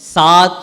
7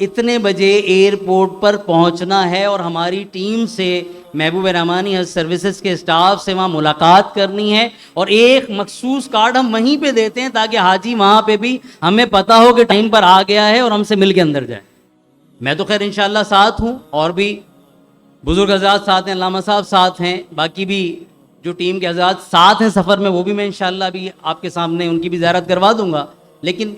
اتنے بجے ایئرپورٹ پر پہنچنا ہے اور ہماری ٹیم سے محبوب رحمانی حج سروسز کے اسٹاف سے وہاں ملاقات کرنی ہے, اور ایک مخصوص کارڈ ہم وہیں پہ دیتے ہیں تاکہ حاجی وہاں پہ بھی ہمیں پتہ ہو کہ ٹائم پر آ گیا ہے اور ہم سے مل کے اندر جائے. میں تو خیر انشاءاللہ ساتھ ہوں, اور بھی بزرگ حضرات ساتھ ہیں, علامہ صاحب ساتھ ہیں, باقی بھی جو ٹیم کے حضرات ساتھ ہیں سفر میں, وہ بھی میں انشاءاللہ بھی آپ کے سامنے ان کی بھی زیارت کروا دوں گا. لیکن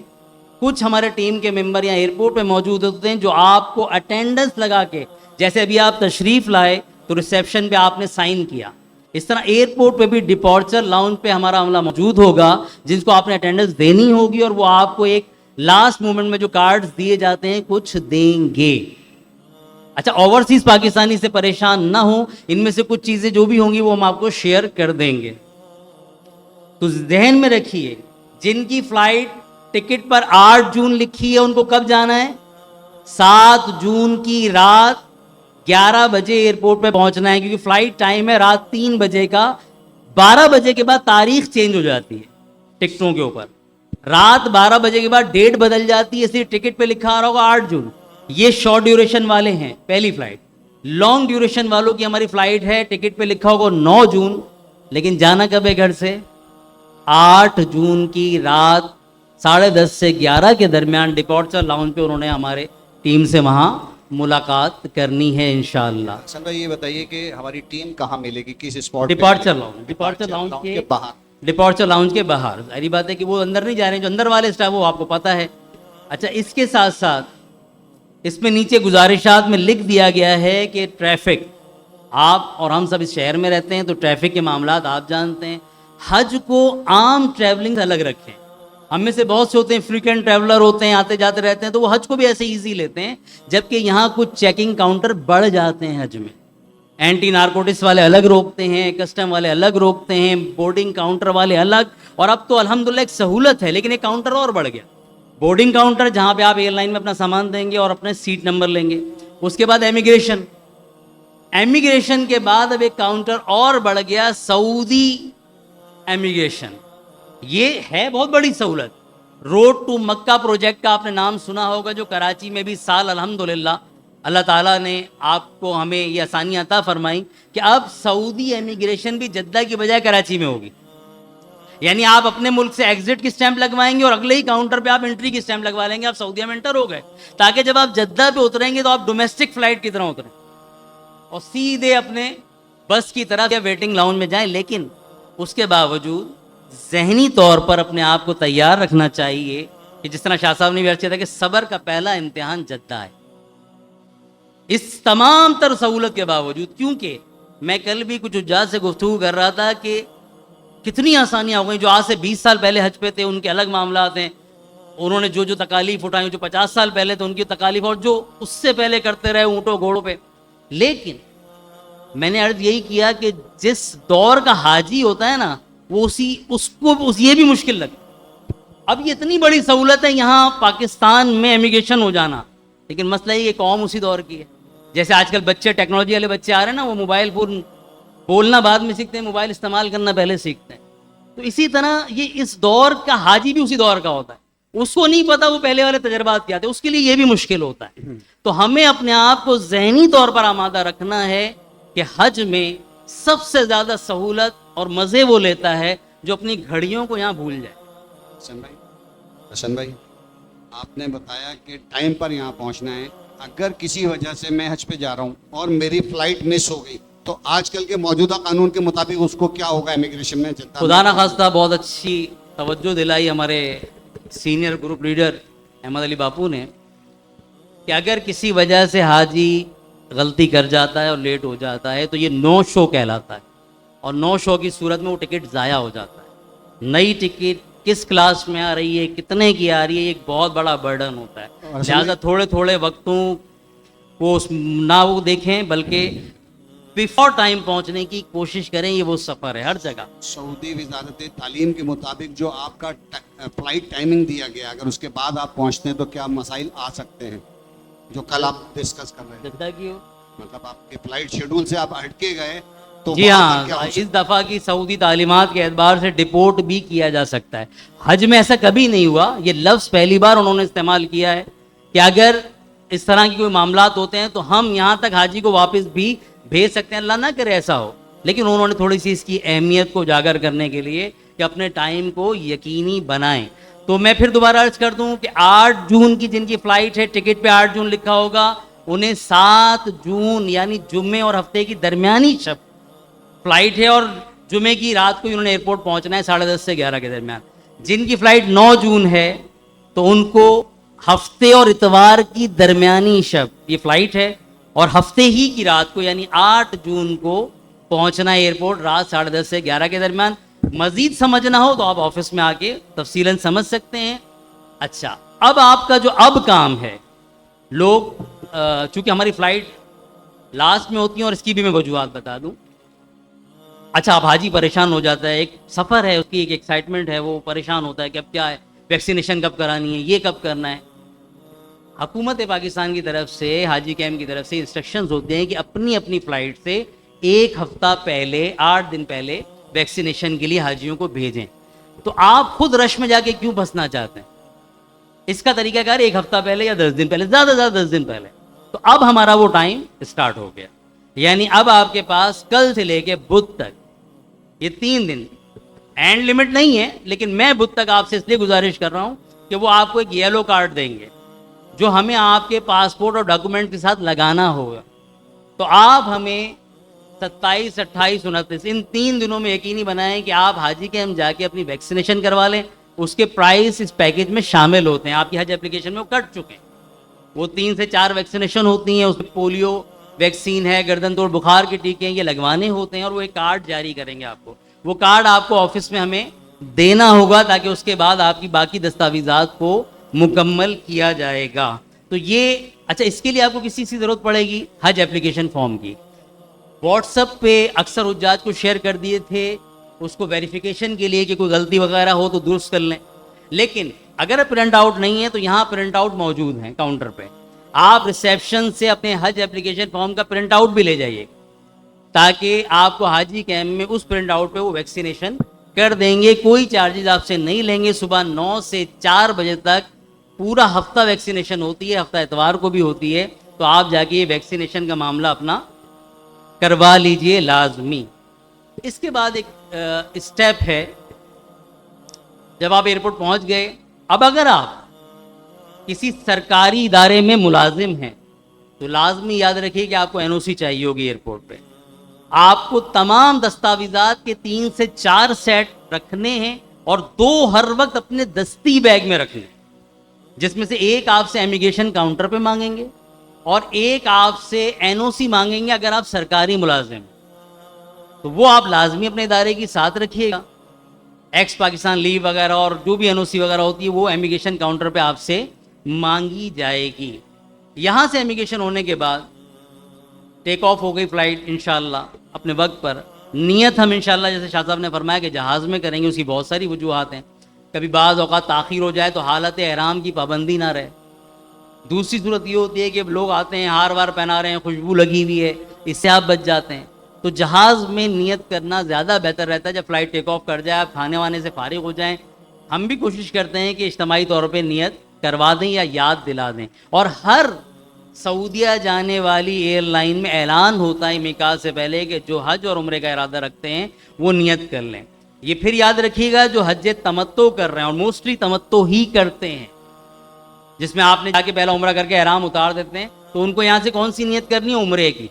کچھ ہمارے ٹیم کے ممبر یہاں ایئرپورٹ پہ موجود ہوتے ہیں جو آپ کو اٹینڈنس لگا کے, جیسے ابھی آپ تشریف لائے تو ریسیپشن پہ آپ نے سائن کیا, اس طرح ایئرپورٹ پہ بھی ڈپارچر لاؤنج پہ ہمارا عملہ موجود ہوگا جن کو آپ نے اٹینڈنس دینی ہوگی, اور وہ آپ کو ایک لاسٹ مومنٹ میں جو کارڈز دیے جاتے ہیں کچھ دیں گے. اچھا, اوورسیز پاکستانی سے پریشان نہ ہوں, ان میں سے کچھ چیزیں جو بھی ہوں گی وہ ہم آپ کو شیئر کر دیں گے. تو ذہن میں رکھیے, جن کی فلائٹ ٹکٹ پر 8 جون لکھی ہے ان کو کب جانا ہے؟ 7 جون کی رات 11 بجے ایئرپورٹ پہ پہنچنا ہے, کیونکہ فلائٹ ٹائم ہے رات 3 بجے کا. 12 بجے کے بعد تاریخ چینج ہو جاتی ہے ٹکٹوں کے اوپر, رات 12 بجے کے بعد ڈیٹ بدل جاتی ہے, اس لیے ٹکٹ پہ لکھا آ رہا ہوگا 8 جون. یہ شارٹ ڈیوریشن والے ہیں پہلی فلائٹ. لانگ ڈیوریشن والوں کی ہماری فلائٹ ہے, ٹکٹ پہ لکھا ہوگا 9 جون, لیکن جانا کب ہے گھر سے؟ 8 جون کی رات 10:30 سے 11 کے درمیان ڈپارچر لاؤنج پہ انہوں نے ہمارے ٹیم سے وہاں ملاقات کرنی ہے انشاءاللہ. حسن بھائی یہ بتائیے کہ ہماری ٹیم کہاں ملے گی, کس اسپاٹ؟ ڈپارچر لاؤنج کے باہر. ڈپارچر لاؤنج کے باہر. ظاہری بات ہے کہ وہ اندر نہیں جا رہے ہیں, جو اندر والے اسٹاف وہ آپ کو پتہ ہے. اچھا, اس کے ساتھ ساتھ اس میں نیچے گزارشات میں لکھ دیا گیا ہے کہ ٹریفک, آپ اور ہم سب اس شہر میں رہتے ہیں تو ٹریفک کے معاملات آپ جانتے ہیں. حج کو عام ٹریولنگ سے الگ رکھیں. ہم میں سے بہت سے ہوتے ہیں فریکوینٹ ٹریولر ہوتے ہیں, آتے جاتے رہتے ہیں, تو وہ حج کو بھی ایسے ایزی لیتے ہیں, جبکہ یہاں کچھ چیکنگ کاؤنٹر بڑھ جاتے ہیں حج میں. اینٹی نارکوٹکس والے الگ روکتے ہیں, کسٹم والے الگ روکتے ہیں, بورڈنگ کاؤنٹر والے الگ. اور اب تو الحمدللہ ایک سہولت ہے, لیکن ایک کاؤنٹر اور بڑھ گیا, بورڈنگ کاؤنٹر, جہاں پہ آپ ایئر لائن میں اپنا سامان دیں گے اور اپنے سیٹ نمبر لیں گے. اس کے بعد امیگریشن کے بعد اب ایک کاؤنٹر اور بڑھ گیا, سعودی امیگریشن. یہ ہے بہت بڑی سہولت. روڈ ٹو مکہ پروجیکٹ کا آپ نے نام سنا ہوگا, جو کراچی میں بھی سال الحمدللہ اللہ تعالیٰ نے آپ کو ہمیں یہ آسانیاں عطا فرمائی کہ اب سعودی امیگریشن بھی جدہ کی بجائے کراچی میں ہوگی. یعنی آپ اپنے ملک سے ایگزٹ کی سٹیمپ لگوائیں گے اور اگلے ہی کاؤنٹر پہ آپ انٹری کی سٹیمپ لگوا لیں گے, آپ سعودیہ میں انٹر ہو گئے, تاکہ جب آپ جدہ پہ اتریں گے تو آپ ڈومیسٹک فلائٹ کی طرح اتریں اور سیدھے اپنے بس کی طرح یا ویٹنگ لاؤنج میں جائیں. لیکن اس کے باوجود ذہنی طور پر اپنے آپ کو تیار رکھنا چاہیے کہ جس طرح شاہ صاحب نے بھی عرض کیا تھا کہ صبر کا پہلا امتحان جدہ ہے. اس تمام تر سہولت کے باوجود, کیونکہ میں کل بھی کچھ حجاج سے گفتگو کر رہا تھا کہ کتنی آسانیاں ہو گئیں. جو آج سے 20 سال پہلے حج پہ تھے ان کے الگ معاملات ہیں, انہوں نے جو تکالیف اٹھائیں, جو 50 سال پہلے تھے ان کی تکالیف, اور جو اس سے پہلے کرتے رہے اونٹوں گھوڑوں پہ. لیکن میں نے عرض یہی کیا کہ جس دور کا حاجی ہوتا ہے نا, وہ اس کو یہ بھی مشکل لگتا. اب یہ اتنی بڑی سہولت ہے یہاں پاکستان میں امیگریشن ہو جانا, لیکن مسئلہ یہ قوم اسی دور کی ہے. جیسے آج کل بچے, ٹیکنالوجی والے بچے آ رہے ہیں نا, وہ موبائل فون بولنا بعد میں سیکھتے ہیں, موبائل استعمال کرنا پہلے سیکھتے ہیں. تو اسی طرح یہ اس دور کا حاجی بھی اسی دور کا ہوتا ہے, اس کو نہیں پتا وہ پہلے والے تجربات کیا تھے, اس کے لیے یہ بھی مشکل ہوتا ہے. تو ہمیں اپنے آپ کو ذہنی طور پر آمادہ رکھنا ہے کہ حج میں سب سے زیادہ سہولت اور مزے وہ لیتا ہے جو اپنی گھڑیوں کو یہاں بھول جائے. حسن بھائی آپ نے بتایا کہ ٹائم پر یہاں پہنچنا ہے. اگر کسی وجہ سے میں حج پہ جا رہا ہوں اور میری فلائٹ مس ہو گئی تو آج کل کے موجودہ قانون کے مطابق اس کو کیا ہوگا امیگریشن میں؟ خدا نہ خواستہ, بہت اچھی توجہ دلائی ہمارے سینئر گروپ لیڈر احمد علی باپو نے, کہ اگر کسی وجہ سے حاجی غلطی کر جاتا ہے اور لیٹ ہو جاتا ہے تو یہ نو شو کہلاتا ہے, اور نو شو کی صورت میں وہ ٹکٹ ضائع ہو جاتا ہے. نئی ٹکٹ کس کلاس میں آ رہی ہے, کتنے کی آ رہی ہے, ایک بہت بڑا برڈن ہوتا ہے. لہٰذا تھوڑے تھوڑے وقتوں کو نہ وہ دیکھیں بلکہ بیفور ٹائم پہنچنے کی کوشش کریں. یہ وہ سفر ہے ہر جگہ. سعودی وزارت تعلیم کے مطابق جو آپ کا فلائٹ ٹائمنگ دیا گیا, اگر اس کے بعد آپ پہنچتے ہیں تو کیا مسائل آ سکتے ہیں جو کل آپ ڈسکس کر رہے ہیں؟ جدہ کی مطلب آپ کے فلائٹ شیڈول سے آپ ہٹ کے گئے تو جی ہاں, اس دفعہ کی سعودی تعلیمات کے اعتبار سے ڈپورٹ بھی کیا جا سکتا ہے. حج میں ایسا کبھی نہیں ہوا, یہ لفظ پہلی بار انہوں نے استعمال کیا ہے کہ اگر اس طرح کی کوئی معاملات ہوتے ہیں تو ہم یہاں تک حاجی کو واپس بھی بھیج سکتے ہیں, اللہ نہ کرے ایسا ہو. لیکن انہوں نے تھوڑی سی اس کی اہمیت کو اجاگر کرنے کے لیے کہ اپنے ٹائم کو یقینی بنائیں. تو میں پھر دوبارہ عرض کر دوں کہ 8 جون کی جن کی فلائٹ ہے, ٹکٹ پہ 8 جون لکھا ہوگا, انہیں 7 جون یعنی جمعے اور ہفتے کی درمیانی شب فلائٹ ہے, اور جمعے کی رات کو انہوں نے ایئرپورٹ پہنچنا ہے 10:30 سے 11 کے درمیان. جن کی فلائٹ 9 جون ہے تو ان کو ہفتے اور اتوار کی درمیانی شب یہ فلائٹ ہے, اور ہفتے ہی کی رات کو یعنی 8 جون کو پہنچنا ہے ایئرپورٹ رات 10:30 سے 11 کے درمیان. مزید سمجھنا ہو تو آپ آفس میں آ کے تفصیلاً سمجھ سکتے ہیں. اچھا, اب آپ کا جو اب کام ہے, لوگ چونکہ ہماری فلائٹ لاسٹ میں ہوتی ہیں اور اس کی بھی میں وجوہات بتا دوں. اچھا, اب حاجی پریشان ہو جاتا ہے, ایک سفر ہے, اس کی ایک ایکسائٹمنٹ ہے, وہ پریشان ہوتا ہے کہ اب کیا ہے, ویکسینیشن کب کرانی ہے, یہ کب کرنا ہے. حکومت پاکستان کی طرف سے, حاجی کیمپ کی طرف سے انسٹرکشنز ہوتے ہیں کہ اپنی اپنی فلائٹ سے 1 ہفتہ پہلے, 8 دن پہلے ویکسینیشن کے لیے حاجیوں کو بھیجیں. تو آپ خود رش میں جا کے کیوں پھنسنا چاہتے ہیں؟ اس کا طریقہ کار 1 ہفتہ پہلے یا 10 دن پہلے, زیادہ سے زیادہ 10 دن پہلے. تو اب ہمارا وہ ٹائم اسٹارٹ ہو گیا, یعنی اب آپ کے پاس کل سے لے کے بدھ تک یہ 3 دن اینڈ لمٹ نہیں ہے, لیکن میں بدھ تک آپ سے اس لیے گزارش کر رہا ہوں کہ وہ آپ کو ایک یلو کارڈ دیں گے جو ہمیں آپ کے پاسپورٹ اور ڈاکومنٹ کے ساتھ لگانا ہوگا. تو آپ ہمیں 27, 28, 29 ان 3 دنوں میں یقینی بنائیں کہ آپ حاجی کے ہم جا کے اپنی ویکسینیشن کروا لیں. اس کے پرائس اس پیکیج میں شامل ہوتے ہیں, آپ کی حج اپلیکیشن میں وہ کٹ چکے ہیں. وہ 3 سے 4 ویکسینیشن ہوتی ہیں, اس میں پولیو ویکسین ہے, گردن توڑ بخار کے ٹیکے ہیں, یہ لگوانے ہوتے ہیں, اور وہ ایک کارڈ جاری کریں گے آپ کو. وہ کارڈ آپ کو آفس میں ہمیں دینا ہوگا تاکہ اس کے بعد آپ کی باقی دستاویزات کو مکمل کیا جائے گا. تو یہ اچھا, اس کے لیے آپ کو کسی کی ضرورت پڑے گی حج اپلیکیشن فارم کی. واٹس ایپ پہ اکثر حجاج کو شیئر کر دیے تھے اس کو ویریفیکیشن کے لیے کہ کوئی غلطی وغیرہ ہو تو درست کر لیں. لیکن اگر پرنٹ آؤٹ نہیں ہے تو یہاں پرنٹ آؤٹ موجود ہیں کاؤنٹر پہ. آپ ریسیپشن سے اپنے حج اپلیکیشن فارم کا پرنٹ آؤٹ بھی لے جائیے تاکہ آپ کو حاجی کیمپ میں اس پرنٹ آؤٹ پہ وہ ویکسینیشن کر دیں گے. کوئی چارجز آپ سے نہیں لیں گے. صبح 9 سے 4 بجے تک پورا ہفتہ ویکسینیشن ہوتی ہے, ہفتہ اتوار کو بھی ہوتی ہے. تو آپ جا کے یہ ویکسینیشن کا معاملہ اپنا کروا لیجئے لازمی. اس کے بعد ایک اسٹیپ ہے, جب آپ ایئرپورٹ پہنچ گئے, اب اگر آپ کسی سرکاری ادارے میں ملازم ہیں تو لازمی یاد رکھیے کہ آپ کو NOC چاہیے ہوگی ایئرپورٹ پہ. آپ کو تمام دستاویزات کے 3 سے 4 سیٹ رکھنے ہیں اور 2 ہر وقت اپنے دستی بیگ میں رکھنے ہیں, جس میں سے ایک آپ سے امیگریشن کاؤنٹر پہ مانگیں گے اور ایک آپ سے NOC مانگیں گے اگر آپ سرکاری ملازم ہیں. تو وہ آپ لازمی اپنے ادارے کی ساتھ رکھیے گا. ایکس پاکستان لیو وغیرہ اور جو بھی NOC وغیرہ ہوتی ہے وہ امیگریشن کاؤنٹر پہ آپ سے مانگی جائے گی. یہاں سے امیگریشن ہونے کے بعد ٹیک آف ہو گئی فلائٹ انشاءاللہ اپنے وقت پر. نیت ہم انشاءاللہ جیسے شاہ صاحب نے فرمایا کہ جہاز میں کریں گے, اس کی بہت ساری وجوہات ہیں. کبھی بعض اوقات تاخیر ہو جائے تو حالت احرام کی پابندی نہ رہے. دوسری صورت یہ ہوتی ہے کہ لوگ آتے ہیں ہار وار پہنا رہے ہیں, خوشبو لگی ہوئی ہے, اس سے آپ بچ جاتے ہیں. تو جہاز میں نیت کرنا زیادہ بہتر رہتا ہے. جب فلائٹ ٹیک آف کر جائے, آپ کھانے وانے سے فارغ ہو جائیں. ہم بھی کوشش کرتے ہیں کہ اجتماعی طور پہ نیت کروا دیں یا یاد دلا دیں. اور ہر سعودیہ جانے والی ایئر لائن میں اعلان ہوتا ہے میقات سے پہلے کہ جو حج اور عمرے کا ارادہ رکھتے ہیں وہ نیت کر لیں. یہ پھر یاد رکھیے گا جو حج تمتع کر رہے ہیں, اور موسٹلی تمتع ہی کرتے ہیں, جس میں آپ نے جا کے پہلا عمرہ کر کے احرام اتار دیتے ہیں, تو ان کو یہاں سے کون سی نیت کرنی ہے؟ عمرے کی.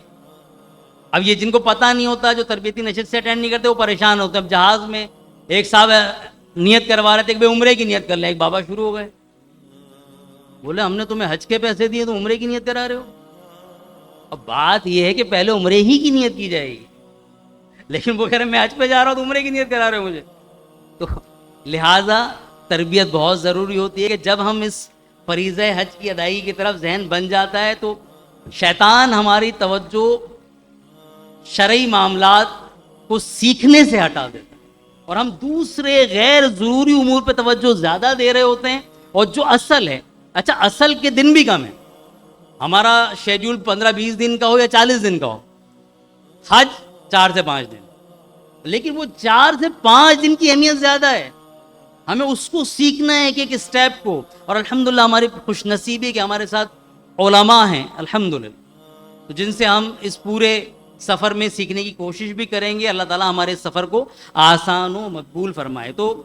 اب یہ جن کو پتہ نہیں ہوتا, جو تربیتی نشست سے اٹینڈ نہیں کرتے, وہ پریشان ہوتے ہیں. اب جہاز میں ایک صاحب نیت کروا رہے تھے کہ بھائی عمرے کی نیت کر لیں, ایک بابا شروع ہو گئے, بولے ہم نے تمہیں حج کے پیسے دیے تو عمرے کی نیت کرا رہے ہو. اب بات یہ ہے کہ پہلے عمرے ہی کی نیت کی جائے گی, لیکن وہ کہہ رہے ہیں میں حج پہ جا رہا ہوں تو عمرے کی نیت کرا رہے ہو مجھے. تو لہٰذا تربیت بہت ضروری ہوتی ہے کہ جب ہم اس فریضہ حج کی ادائیگی کی طرف ذہن بن جاتا ہے تو شیطان ہماری توجہ شرعی معاملات کو سیکھنے سے ہٹا دیتا ہے, اور ہم دوسرے غیر ضروری امور پہ توجہ زیادہ دے رہے ہوتے ہیں. اور جو اصل ہے, اچھا اصل کے دن بھی کم ہے, ہمارا شیڈیول 15-20 دن کا ہو یا 40 دن کا ہو, حج 4 سے 5 دن, لیکن وہ 4 سے 5 دن کی اہمیت زیادہ ہے. ہمیں اس کو سیکھنا ہے کہ ایک اسٹیپ کو. اور الحمدللہ ہماری خوش نصیبی کہ ہمارے ساتھ علماء ہیں الحمدللہ، تو جن سے ہم اس پورے سفر میں سیکھنے کی کوشش بھی کریں گے. اللہ تعالیٰ ہمارے اس سفر کو آسان و مقبول فرمائے. تو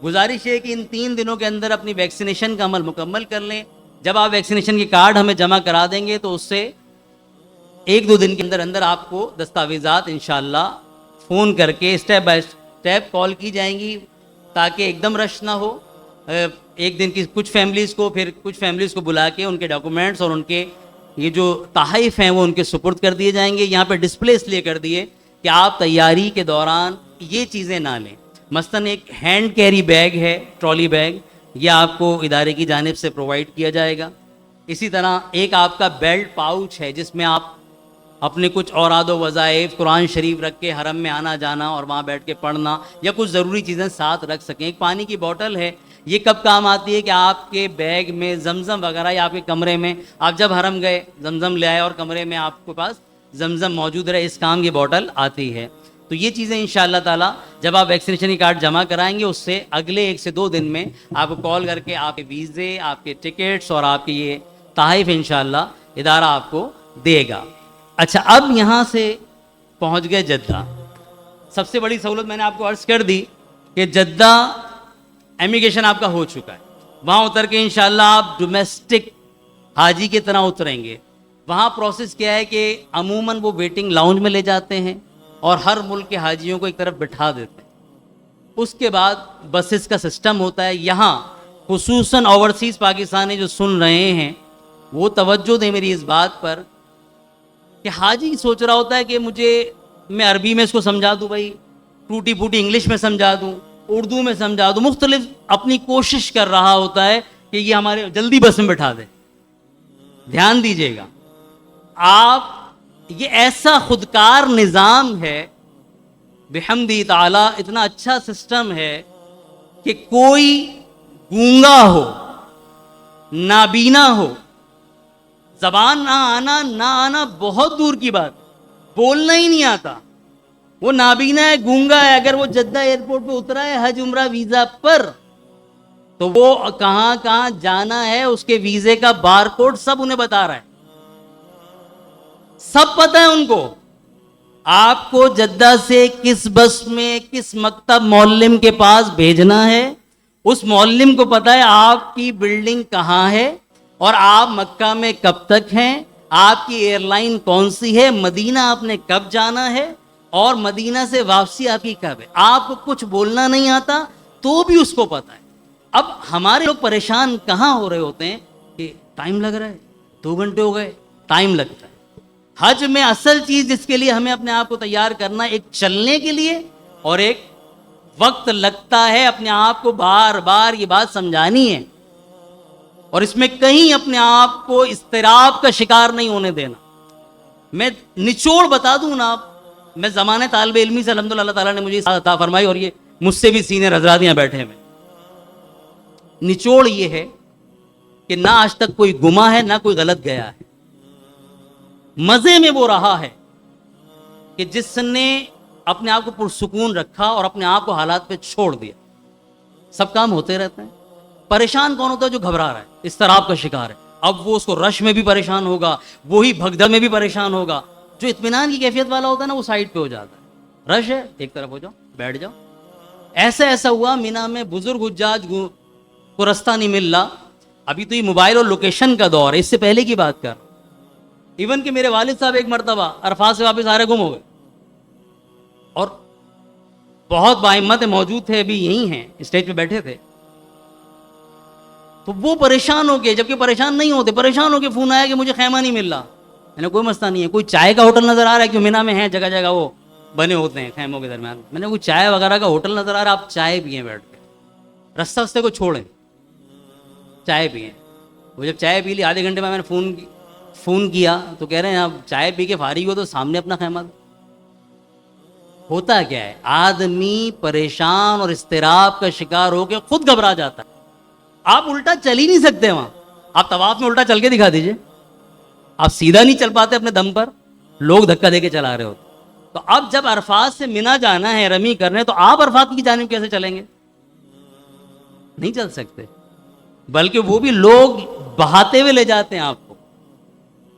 گزارش ہے کہ ان 3 دنوں کے اندر اپنی ویکسینیشن کا عمل مکمل کر لیں. جب آپ ویکسینیشن کے کارڈ ہمیں جمع کرا دیں گے تو اس سے 1-2 دن کے اندر اندر آپ کو دستاویزات انشاءاللہ فون کر کے اسٹیپ بائی اسٹیپ کال کی جائیں گی، تاکہ ایک دم رش نہ ہو. ایک دن کی کچھ فیملیز کو، پھر کچھ فیملیز کو بلا کے ان کے ڈاکومنٹس اور ان کے یہ جو تحائف ہیں وہ ان کے سپرد کر دیے جائیں گے. یہاں پہ ڈسپلے اس لیے کر دیے کہ آپ تیاری کے دوران یہ چیزیں نہ لیں. مثلاً ایک ہینڈ کیری بیگ ہے، ٹرالی بیگ، یہ آپ کو ادارے کی جانب سے پرووائڈ کیا جائے گا. اسی طرح ایک آپ کا بیلٹ پاؤچ ہے جس میں آپ اپنے کچھ اوراد و وظائف، قرآن شریف رکھ کے حرم میں آنا جانا اور وہاں بیٹھ کے پڑھنا یا کچھ ضروری چیزیں ساتھ رکھ سکیں. ایک پانی کی بوتل ہے، یہ کب کام آتی ہے کہ آپ کے بیگ میں زمزم وغیرہ یا آپ کے کمرے میں آپ جب حرم گئے زمزم لے آئے اور کمرے میں آپ کے پاس زمزم موجود رہے، اس کام یہ بوتل آتی ہے. تو یہ چیزیں انشاءاللہ تعالیٰ جب آپ ویکسینیشن کی کارڈ جمع کرائیں گے اس سے اگلے 1 سے 2 دن میں آپ کو کال کر کے آپ کے ویزے، آپ کے ٹکٹس اور آپ کے یہ تحائف انشاءاللہ ادارہ آپ کو دے گا. اچھا، اب یہاں سے پہنچ گئے جدہ. سب سے بڑی سہولت میں نے آپ کو عرض کر دی کہ جدہ امیگریشن آپ کا ہو چکا ہے. وہاں اتر کے انشاءاللہ آپ ڈومیسٹک حاجی کی طرح اتریں گے. وہاں پروسیس کیا ہے کہ عموماً وہ ویٹنگ لاؤنج میں لے جاتے ہیں اور ہر ملک کے حاجیوں کو ایک طرف بٹھا دیتے ہیں. اس کے بعد بسز کا سسٹم ہوتا ہے. یہاں خصوصاً اوورسیز پاکستانی جو سن رہے ہیں وہ توجہ دیں میری اس بات پر کہ حاجی سوچ رہا ہوتا ہے کہ میں عربی میں اس کو سمجھا دوں، بھائی ٹوٹی پھوٹی انگلش میں سمجھا دوں، اردو میں سمجھا دوں، مختلف اپنی کوشش کر رہا ہوتا ہے کہ یہ ہمارے جلدی بس میں بٹھا دے. دھیان دیجیے گا، آپ یہ ایسا خودکار نظام ہے بحمدی تعالی، اتنا اچھا سسٹم ہے کہ کوئی گونگا ہو، نابینا ہو، زبان نہ آنا بہت دور کی بات، بولنا ہی نہیں آتا، وہ نابینا ہے، گونگا ہے، اگر وہ جدہ ایئرپورٹ پہ اترا ہے حج عمرہ ویزا پر تو وہ کہاں کہاں جانا ہے، اس کے ویزے کا بار کوڈ سب انہیں بتا رہا ہے، سب پتہ ہے ان کو. آپ کو جدہ سے کس بس میں کس مکتب معلم کے پاس بھیجنا ہے، اس معلم کو پتہ ہے آپ کی بلڈنگ کہاں ہے اور آپ مکہ میں کب تک ہیں، آپ کی ایئر لائن کون سی ہے، مدینہ آپ نے کب جانا ہے اور مدینہ سے واپسی آپ کی کب ہے. آپ کو کچھ بولنا نہیں آتا تو بھی اس کو پتہ ہے. اب ہمارے لوگ پریشان کہاں ہو رہے ہوتے ہیں کہ ٹائم لگ رہا ہے، 2 گھنٹے ہو گئے. ٹائم لگتا ہے. حج میں اصل چیز جس کے لیے ہمیں اپنے آپ کو تیار کرنا، ایک چلنے کے لیے اور ایک وقت لگتا ہے اپنے آپ کو بار بار یہ بات سمجھانی ہے اور اس میں کہیں اپنے آپ کو اضطراب کا شکار نہیں ہونے دینا. میں نچوڑ بتا دوں نا، میں زمانے طالب علمی سے الحمدللہ اللہ تعالیٰ نے مجھے عطا فرمائی اور یہ مجھ سے بھی سینئر حضرات یہاں بیٹھے ہیں. نچوڑ یہ ہے کہ نہ آج تک کوئی گما ہے نہ کوئی غلط گیا ہے. مزے میں وہ رہا ہے کہ جس نے اپنے آپ کو پرسکون رکھا اور اپنے آپ کو حالات پہ چھوڑ دیا. سب کام ہوتے رہتے ہیں. پریشان کون ہوتا ہے؟ جو گھبرا رہا ہے، اضطراب کا شکار ہے. اب وہ اس کو رش میں بھی پریشان ہوگا، وہی بھگدڑ میں بھی پریشان ہوگا. جو اطمینان کی کیفیت والا ہوتا ہے نا وہ سائڈ پہ ہو جاتا ہے. رش ہے، ایک طرف ہو جاؤ، بیٹھ جاؤ. ایسا ہوا مینا میں بزرگ حجاج کو رستہ نہیں مل رہا. ابھی تو یہ موبائل اور لوکیشن کا دور ہے، اس سے پہلے کی بات کر. ایون کہ میرے والد صاحب ایک مرتبہ عرفات سے واپس آ رہے گم ہو گئے اور بہت باہمت موجود تھے، ابھی یہی ہیں، اسٹیج پہ بیٹھے تھے. تو وہ پریشان ہو گئے، جبکہ پریشان نہیں ہوتے. پریشان ہو کے فون آیا کہ مجھے خیمہ نہیں مل رہا. میں نے کوئی مسئلہ نہیں ہے، کوئی چائے کا ہوٹل نظر آ رہا ہے؟ کیوں مینا میں ہے جگہ جگہ وہ بنے ہوتے ہیں خیموں کے درمیان. میں نے کوئی چائے وغیرہ کا ہوٹل نظر آ رہا ہے، آپ چائے پئیں بیٹھ کے، رستے کو چھوڑیں، چائے پئیں. وہ جب چائے پی لی آدھے گھنٹے میں نے فون کیا تو کہہ رہے ہیں آپ چائے پی کے فارغ ہو تو سامنے اپنا خیمہ دو. ہوتا کیا ہے، آدمی پریشان اور اضطراب کا شکار ہو کے خود گھبرا جاتا ہے. آپ الٹا چل ہی نہیں سکتے وہاں. آپ طواف میں الٹا چل کے دکھا دیجئے، آپ سیدھا نہیں چل پاتے اپنے دم پر، لوگ دھکا دے کے چلا رہے ہوتے. تو اب جب عرفات سے مینا جانا ہے، رمی کرنے، تو آپ عرفات کی جانب کیسے چلیں گے؟ نہیں چل سکتے. بلکہ وہ بھی لوگ بہاتے ہوئے لے جاتے ہیں آپ کو.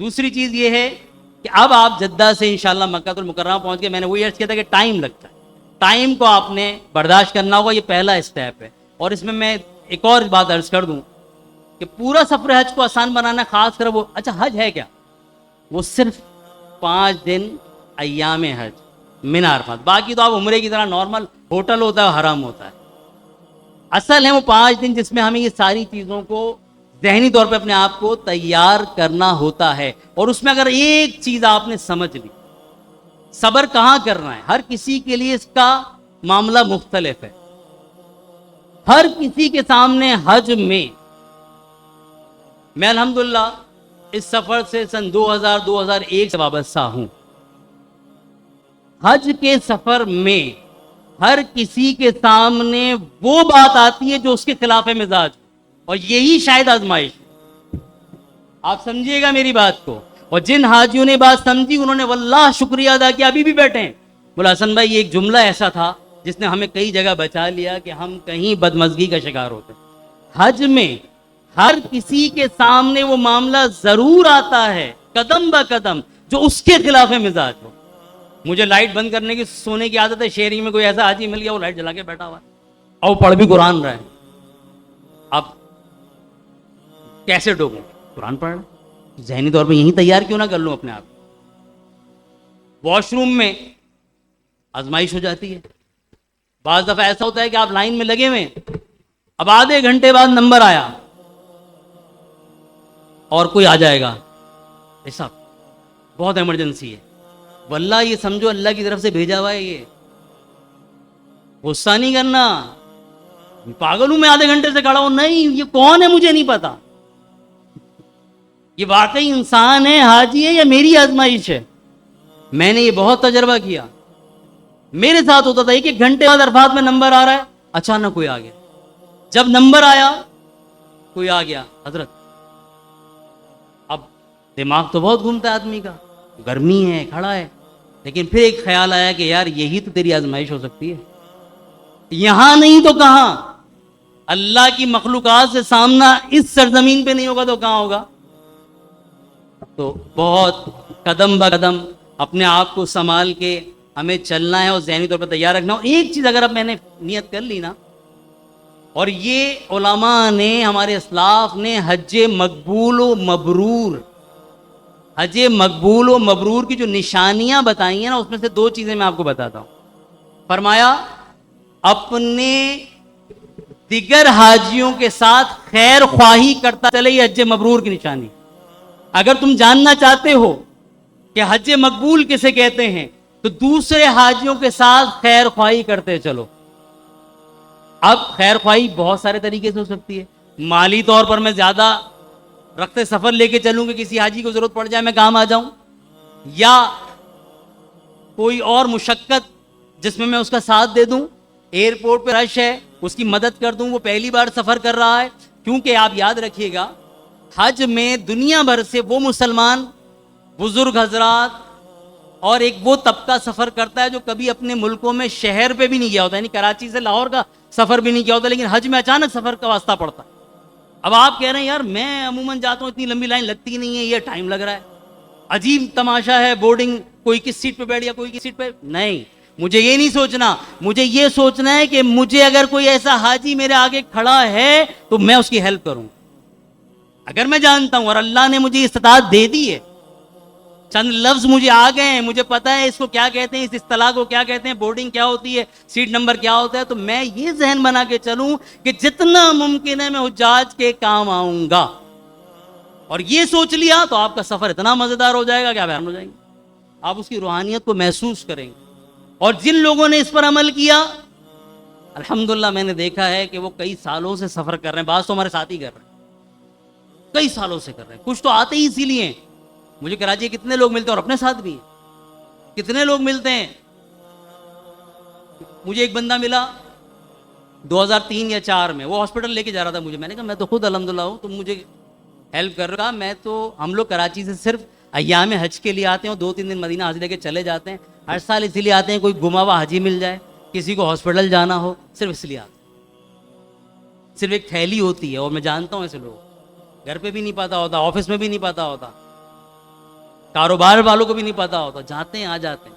دوسری چیز یہ ہے کہ اب آپ جدہ سے انشاءاللہ مکہ المکرمہ پہنچ گئے. میں نے وہی عرض کیا تھا کہ ٹائم لگتا ہے, ٹائم کو آپ نے برداشت کرنا ہوگا, یہ پہلا اسٹیپ ہے. اور اس میں ایک اور بات عرض کر دوں کہ پورا سفر حج کو آسان بنانا, خاص کر وہ, اچھا حج ہے کیا, وہ صرف 5 دن ایام حج من عرفات, باقی تو آپ عمرے کی طرح نارمل ہوٹل ہوتا ہے, حرم ہوتا ہے. اصل ہے وہ 5 دن جس میں ہمیں یہ ساری چیزوں کو ذہنی طور پہ اپنے آپ کو تیار کرنا ہوتا ہے. اور اس میں اگر ایک چیز آپ نے سمجھ لی, صبر کہاں کرنا ہے, ہر کسی کے لیے اس کا معاملہ مختلف ہے. ہر کسی کے سامنے حج میں الحمدللہ اس سفر سے سن 2001 سے وابستہ ہوں. حج کے سفر میں ہر کسی کے سامنے وہ بات آتی ہے جو اس کے خلاف مزاج, اور یہی شاید آزمائش. آپ سمجھیے گا میری بات کو. اور جن حاجیوں نے بات سمجھی انہوں نے واللہ شکریہ ادا کیا, ابھی بھی بیٹھے ہیں. بولا حسن بھائی یہ ایک جملہ ایسا تھا جس نے ہمیں کئی جگہ بچا لیا کہ ہم کہیں بدمزگی کا شکار ہوتے. حج میں ہر کسی کے سامنے وہ معاملہ ضرور آتا ہے قدم با قدم جو اس کے خلاف مزاج ہو. مجھے لائٹ بند کرنے کی سونے کی عادت ہے, شیئرنگ میں کوئی ایسا حاجی مل گیا وہ لائٹ جلا کے بیٹھا ہوا ہے اور پڑھ بھی قرآن رہا ہے. اب کیسے ڈوبوں, قرآن پڑھ رہا, ذہنی طور پہ یہی تیار کیوں نہ کر لوں اپنے آپ. واش روم میں آزمائش ہو جاتی ہے. بعض دفعہ ایسا ہوتا ہے کہ آپ لائن میں لگے ہوئے, اب آدھے گھنٹے بعد نمبر آیا اور کوئی آ جائے گا, ایسا بہت ایمرجنسی ہے, واللہ یہ سمجھو اللہ کی طرف سے بھیجا ہوا ہے. یہ غصہ نہیں کرنا, پاگل ہوں میں آدھے گھنٹے سے کھڑا ہوں, نہیں یہ کون ہے مجھے نہیں پتا, یہ واقعی انسان ہے, حاجی ہے, یا میری آزمائش ہے. میں نے یہ بہت تجربہ کیا. میرے ساتھ ہوتا تھا 1 گھنٹے بعد عرفات میں نمبر آ رہا ہے, اچانک کوئی آ گیا. جب نمبر آیا کوئی آ گیا, حضرت اب دماغ تو بہت گھومتا ہے آدمی کا, گرمی ہے, کھڑا ہے, لیکن پھر ایک خیال آیا کہ یار یہی تو تیری آزمائش ہو سکتی ہے, یہاں نہیں تو کہاں. اللہ کی مخلوقات سے سامنا اس سرزمین پہ نہیں ہوگا تو کہاں ہوگا. تو بہت قدم با قدم اپنے آپ کو سنبھال کے ہمیں چلنا ہے اور ذہنی طور پر تیار رکھنا. اور ایک چیز اگر اب میں نے نیت کر لی نا, اور یہ علماء نے, ہمارے اسلاف نے حج مقبول و مبرور, حج مقبول و مبرور کی جو نشانیاں بتائی ہیں نا, اس میں سے 2 چیزیں میں آپ کو بتاتا ہوں. فرمایا اپنے دیگر حاجیوں کے ساتھ خیر خواہی کرتا چلے, یہ حج مبرور کی نشانی. اگر تم جاننا چاہتے ہو کہ حج مقبول کسے کہتے ہیں تو دوسرے حاجیوں کے ساتھ خیر خواہی کرتے چلو. اب خیر خواہی بہت سارے طریقے سے ہو سکتی ہے. مالی طور پر میں زیادہ رخت سفر لے کے چلوں کہ کسی حاجی کو ضرورت پڑ جائے میں کام آ جاؤں, یا کوئی اور مشقت جس میں اس کا ساتھ دے دوں. ایئرپورٹ پہ رش ہے, اس کی مدد کر دوں, وہ پہلی بار سفر کر رہا ہے. کیونکہ آپ یاد رکھیے گا حج میں دنیا بھر سے وہ مسلمان بزرگ حضرات اور ایک وہ طبقہ سفر کرتا ہے جو کبھی اپنے ملکوں میں شہر پہ بھی نہیں گیا ہوتا, یعنی کراچی سے لاہور کا سفر بھی نہیں کیا ہوتا, لیکن حج میں اچانک سفر کا واسطہ پڑتا. اب آپ کہہ رہے ہیں یار میں عموماً جاتا ہوں, اتنی لمبی لائن لگتی نہیں ہے, یہ ٹائم لگ رہا ہے, عجیب تماشا ہے, بورڈنگ کوئی کس سیٹ پہ بیٹھ گیا, کوئی کس سیٹ پہ. نہیں, مجھے یہ نہیں سوچنا, مجھے یہ سوچنا ہے کہ مجھے اگر کوئی ایسا حاجی میرے آگے کھڑا ہے تو میں اس کی ہیلپ کروں. اگر میں جانتا ہوں اور اللہ نے مجھے استطاعت دے دی ہے, چند لفظ مجھے آ گئے ہیں, مجھے پتا ہے اس کو کیا کہتے ہیں, اس اصطلاح کو کیا کہتے ہیں, بورڈنگ کیا ہوتی ہے, سیٹ نمبر کیا ہوتا ہے, تو میں یہ ذہن بنا کے چلوں کہ جتنا ممکن ہے میں حجاج کے کام آؤں گا. اور یہ سوچ لیا تو آپ کا سفر اتنا مزیدار ہو جائے گا کہ آپ حیران ہو جائیں گے, آپ اس کی روحانیت کو محسوس کریں گے. اور جن لوگوں نے اس پر عمل کیا الحمدللہ میں نے دیکھا ہے کہ وہ کئی سالوں سے سفر کر رہے ہیں. بعض تو ہمارے ساتھ ہی کر رہے ہیں, کئی سالوں سے کر رہے ہیں, کچھ تو آتے ہی اسی لیے. مجھے کراچی کتنے لوگ ملتے ہیں, اور اپنے ساتھ بھی کتنے لوگ ملتے ہیں. مجھے ایک بندہ ملا 2003 یا 4 میں, وہ ہاسپٹل لے کے جا رہا تھا مجھے. میں نے کہا میں تو خود الحمدللہ ہوں, تم مجھے ہیلپ کر رہا. میں تو, ہم لوگ کراچی سے صرف ایام حج کے لیے آتے ہیں اور 2-3 دن مدینہ حاضر لے کے چلے جاتے ہیں. ہر سال اسی لیے آتے ہیں, کوئی گما ہوا حاجی مل جائے, کسی کو ہاسپٹل جانا ہو, صرف اس لیے آتے ہیں. صرف ایک تھیلی ہوتی ہے, اور میں جانتا ہوں ایسے لوگ گھر پہ بھی نہیں پتا ہوتا, آفس میں بھی نہیں پتا ہوتا. کاروبار والوں کو بھی نہیں پتا ہوتا, جاتے ہیں آ جاتے ہیں,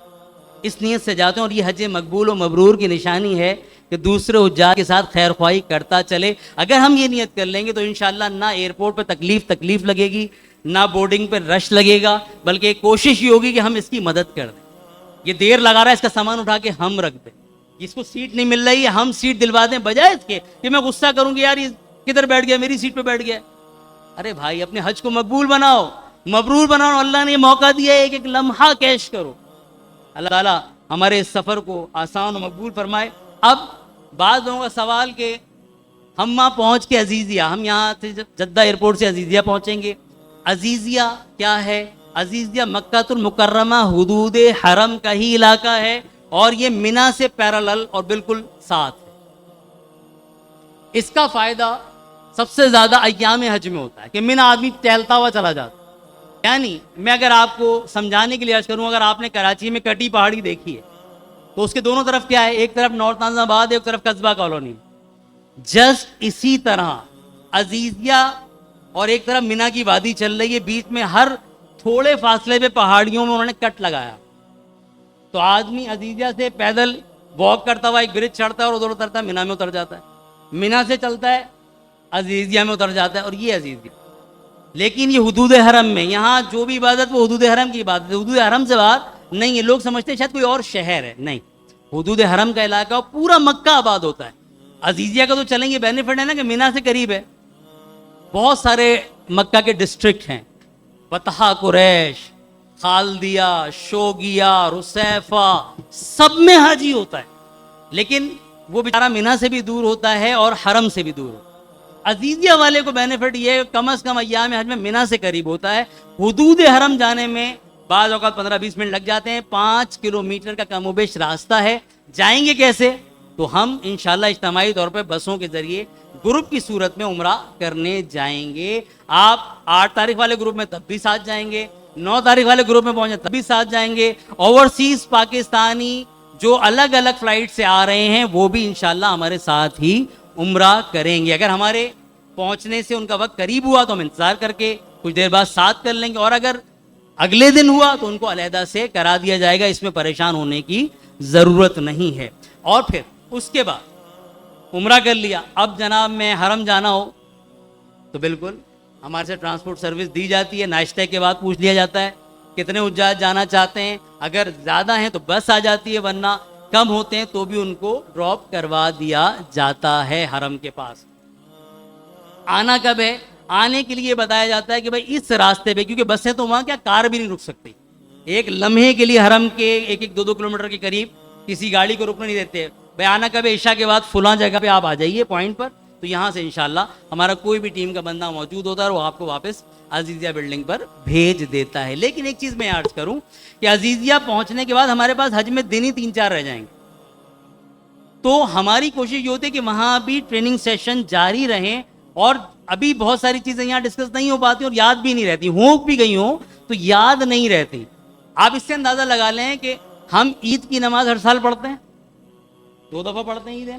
اس نیت سے جاتے ہیں. اور یہ حج مقبول و مبرور کی نشانی ہے کہ دوسرے حجاج کے ساتھ خیر خواہی کرتا چلے. اگر ہم یہ نیت کر لیں گے تو انشاءاللہ نہ ایئرپورٹ پہ تکلیف لگے گی, نہ بورڈنگ پہ رش لگے گا, بلکہ کوشش یہ ہوگی کہ ہم اس کی مدد کر دیں. یہ دیر لگا رہا ہے, اس کا سامان اٹھا کے ہم رکھ دیں. جس کو سیٹ نہیں مل رہی ہے ہم سیٹ دلوا دیں, بجائے اس کے کہ میں غصہ کروں گی یار یہ کدھر بیٹھ گیا, میری سیٹ پہ بیٹھ گیا. ارے بھائی اپنے حج کو مقبول بناؤ, مبرور بناؤ. اللہ نے یہ موقع دیا ہے, ایک ایک لمحہ کیش کرو. اللہ تعالیٰ ہمارے اس سفر کو آسان و مقبول فرمائے. اب بعض لوگوں کا سوال کہ ہم وہاں پہنچ کے عزیزیہ, ہم یہاں سے جدہ ایئرپورٹ سے عزیزیہ پہنچیں گے. عزیزیہ کیا ہے؟ عزیزیہ مکہ المکرمہ حدود حرم کا ہی علاقہ ہے, اور یہ منی سے پیرالل اور بالکل ساتھ ہے. اس کا فائدہ سب سے زیادہ ایام حج میں ہوتا ہے کہ منی آدمی ٹہلتا ہوا چلا جاتا ہے. یعنی میں اگر آپ کو سمجھانے کے لیے عرض کروں, اگر آپ نے کراچی میں کٹی پہاڑی دیکھی ہے تو اس کے دونوں طرف کیا ہے, ایک طرف نارتھ نازم آباد ہے, ایک طرف قصبہ کالونی. جسٹ اسی طرح عزیزیہ اور ایک طرف منی کی وادی چل رہی ہے, بیچ میں ہر تھوڑے فاصلے پہ پہاڑیوں میں انہوں نے کٹ لگایا. تو آدمی عزیزیہ سے پیدل واک کرتا ہوا ایک برج چڑھتا ہے اور ادھر اترتا ہے, منی میں اتر جاتا ہے. منی سے چلتا ہے عزیزیہ میں اتر جاتا ہے, اور یہ عزیزیہ. لیکن یہ حدود حرم میں, یہاں جو بھی عبادت وہ حدود حرم کی عبادت ہے, حدود حرم سے بات نہیں ہے. لوگ سمجھتے ہیں شاید کوئی اور شہر ہے, نہیں, حدود حرم کا علاقہ پورا مکہ آباد ہوتا ہے. عزیزیہ کا تو چلیں گے بینیفٹ ہے نا کہ منی سے قریب ہے. بہت سارے مکہ کے ڈسٹرکٹ ہیں, بطحہ, قریش, خالدیہ, شوگیہ, رسیفہ, سب میں حج ہی ہوتا ہے. لیکن وہ بیچارہ منی سے بھی دور ہوتا ہے اور حرم سے بھی دور ہوتا ہے. عزیزیہ والے کو بینیفٹ یہ کم از کم ایام حج میں منی سے قریب ہوتا ہے. حدود حرم جانے میں بعض اوقات 15-20 منٹ لگ جاتے ہیں. 5 کلومیٹر کا کم و بیش راستہ ہے. جائیں گے کیسے؟ تو ہم انشاءاللہ اجتماعی طور پہ بسوں کے ذریعے گروپ کی صورت میں عمرہ کرنے جائیں گے. آپ 8 تاریخ والے گروپ میں تب بھی ساتھ جائیں گے, 9 تاریخ والے گروپ میں پہنچے تب بھی ساتھ جائیں گے. اوورسیز پاکستانی جو الگ الگ فلائٹ سے آ رہے ہیں وہ بھی انشاءاللہ ہمارے ساتھ ہی عمرہ کریں گے. اگر ہمارے پہنچنے سے ان کا وقت قریب ہوا تو ہم انتظار کر کے کچھ دیر بعد ساتھ کر لیں گے, اور اگر اگلے دن ہوا تو ان کو علیحدہ سے کرا دیا جائے گا. اس میں پریشان ہونے کی ضرورت نہیں ہے. اور پھر اس کے بعد عمرہ کر لیا, اب جناب میں حرم جانا ہو تو بالکل ہمارے سے ٹرانسپورٹ سروس دی جاتی ہے. ناشتے کے بعد پوچھ لیا جاتا ہے کتنے حجاج جانا چاہتے ہیں. اگر زیادہ ہیں تو بس آ جاتی ہے, ورنہ کم ہوتے ہیں تو بھی ان کو ڈراپ کروا دیا جاتا ہے حرم کے پاس. آنا کب ہے؟ آنے کے لیے بتایا جاتا ہے کہ بھائی اس راستے پہ, کیونکہ بسیں تو وہاں کیا کار بھی نہیں رک سکتی. ایک لمحے کے لیے حرم کے 1-2 کلومیٹر کے قریب کسی گاڑی کو رکنے نہیں دیتے. بھائی آنا کب ہے؟ عشاء کے بعد فلاں جگہ پہ آپ آ جائیے پوائنٹ پر, تو یہاں سے انشاءاللہ ہمارا کوئی بھی ٹیم کا بندہ موجود ہوتا ہے اور وہ آپ کو واپس عزیزیہ بلڈنگ پر بھیج دیتا ہے. لیکن ایک چیز میں عرض کروں کہ عزیزیہ پہنچنے کے بعد ہمارے پاس حج میں دن ہی 3-4 رہ جائیں گے. تو ہماری کوشش یہ ہوتی ہے کہ وہاں بھی ٹریننگ سیشن جاری رہیں, اور ابھی بہت ساری چیزیں یہاں ڈسکس نہیں ہو پاتی اور یاد بھی نہیں رہتی, ہو بھی گئی ہوں تو یاد نہیں رہتی. آپ اس سے اندازہ لگا لیں کہ ہم عید کی نماز ہر سال پڑھتے ہیں, 2 دفعہ پڑھتے ہیں عید.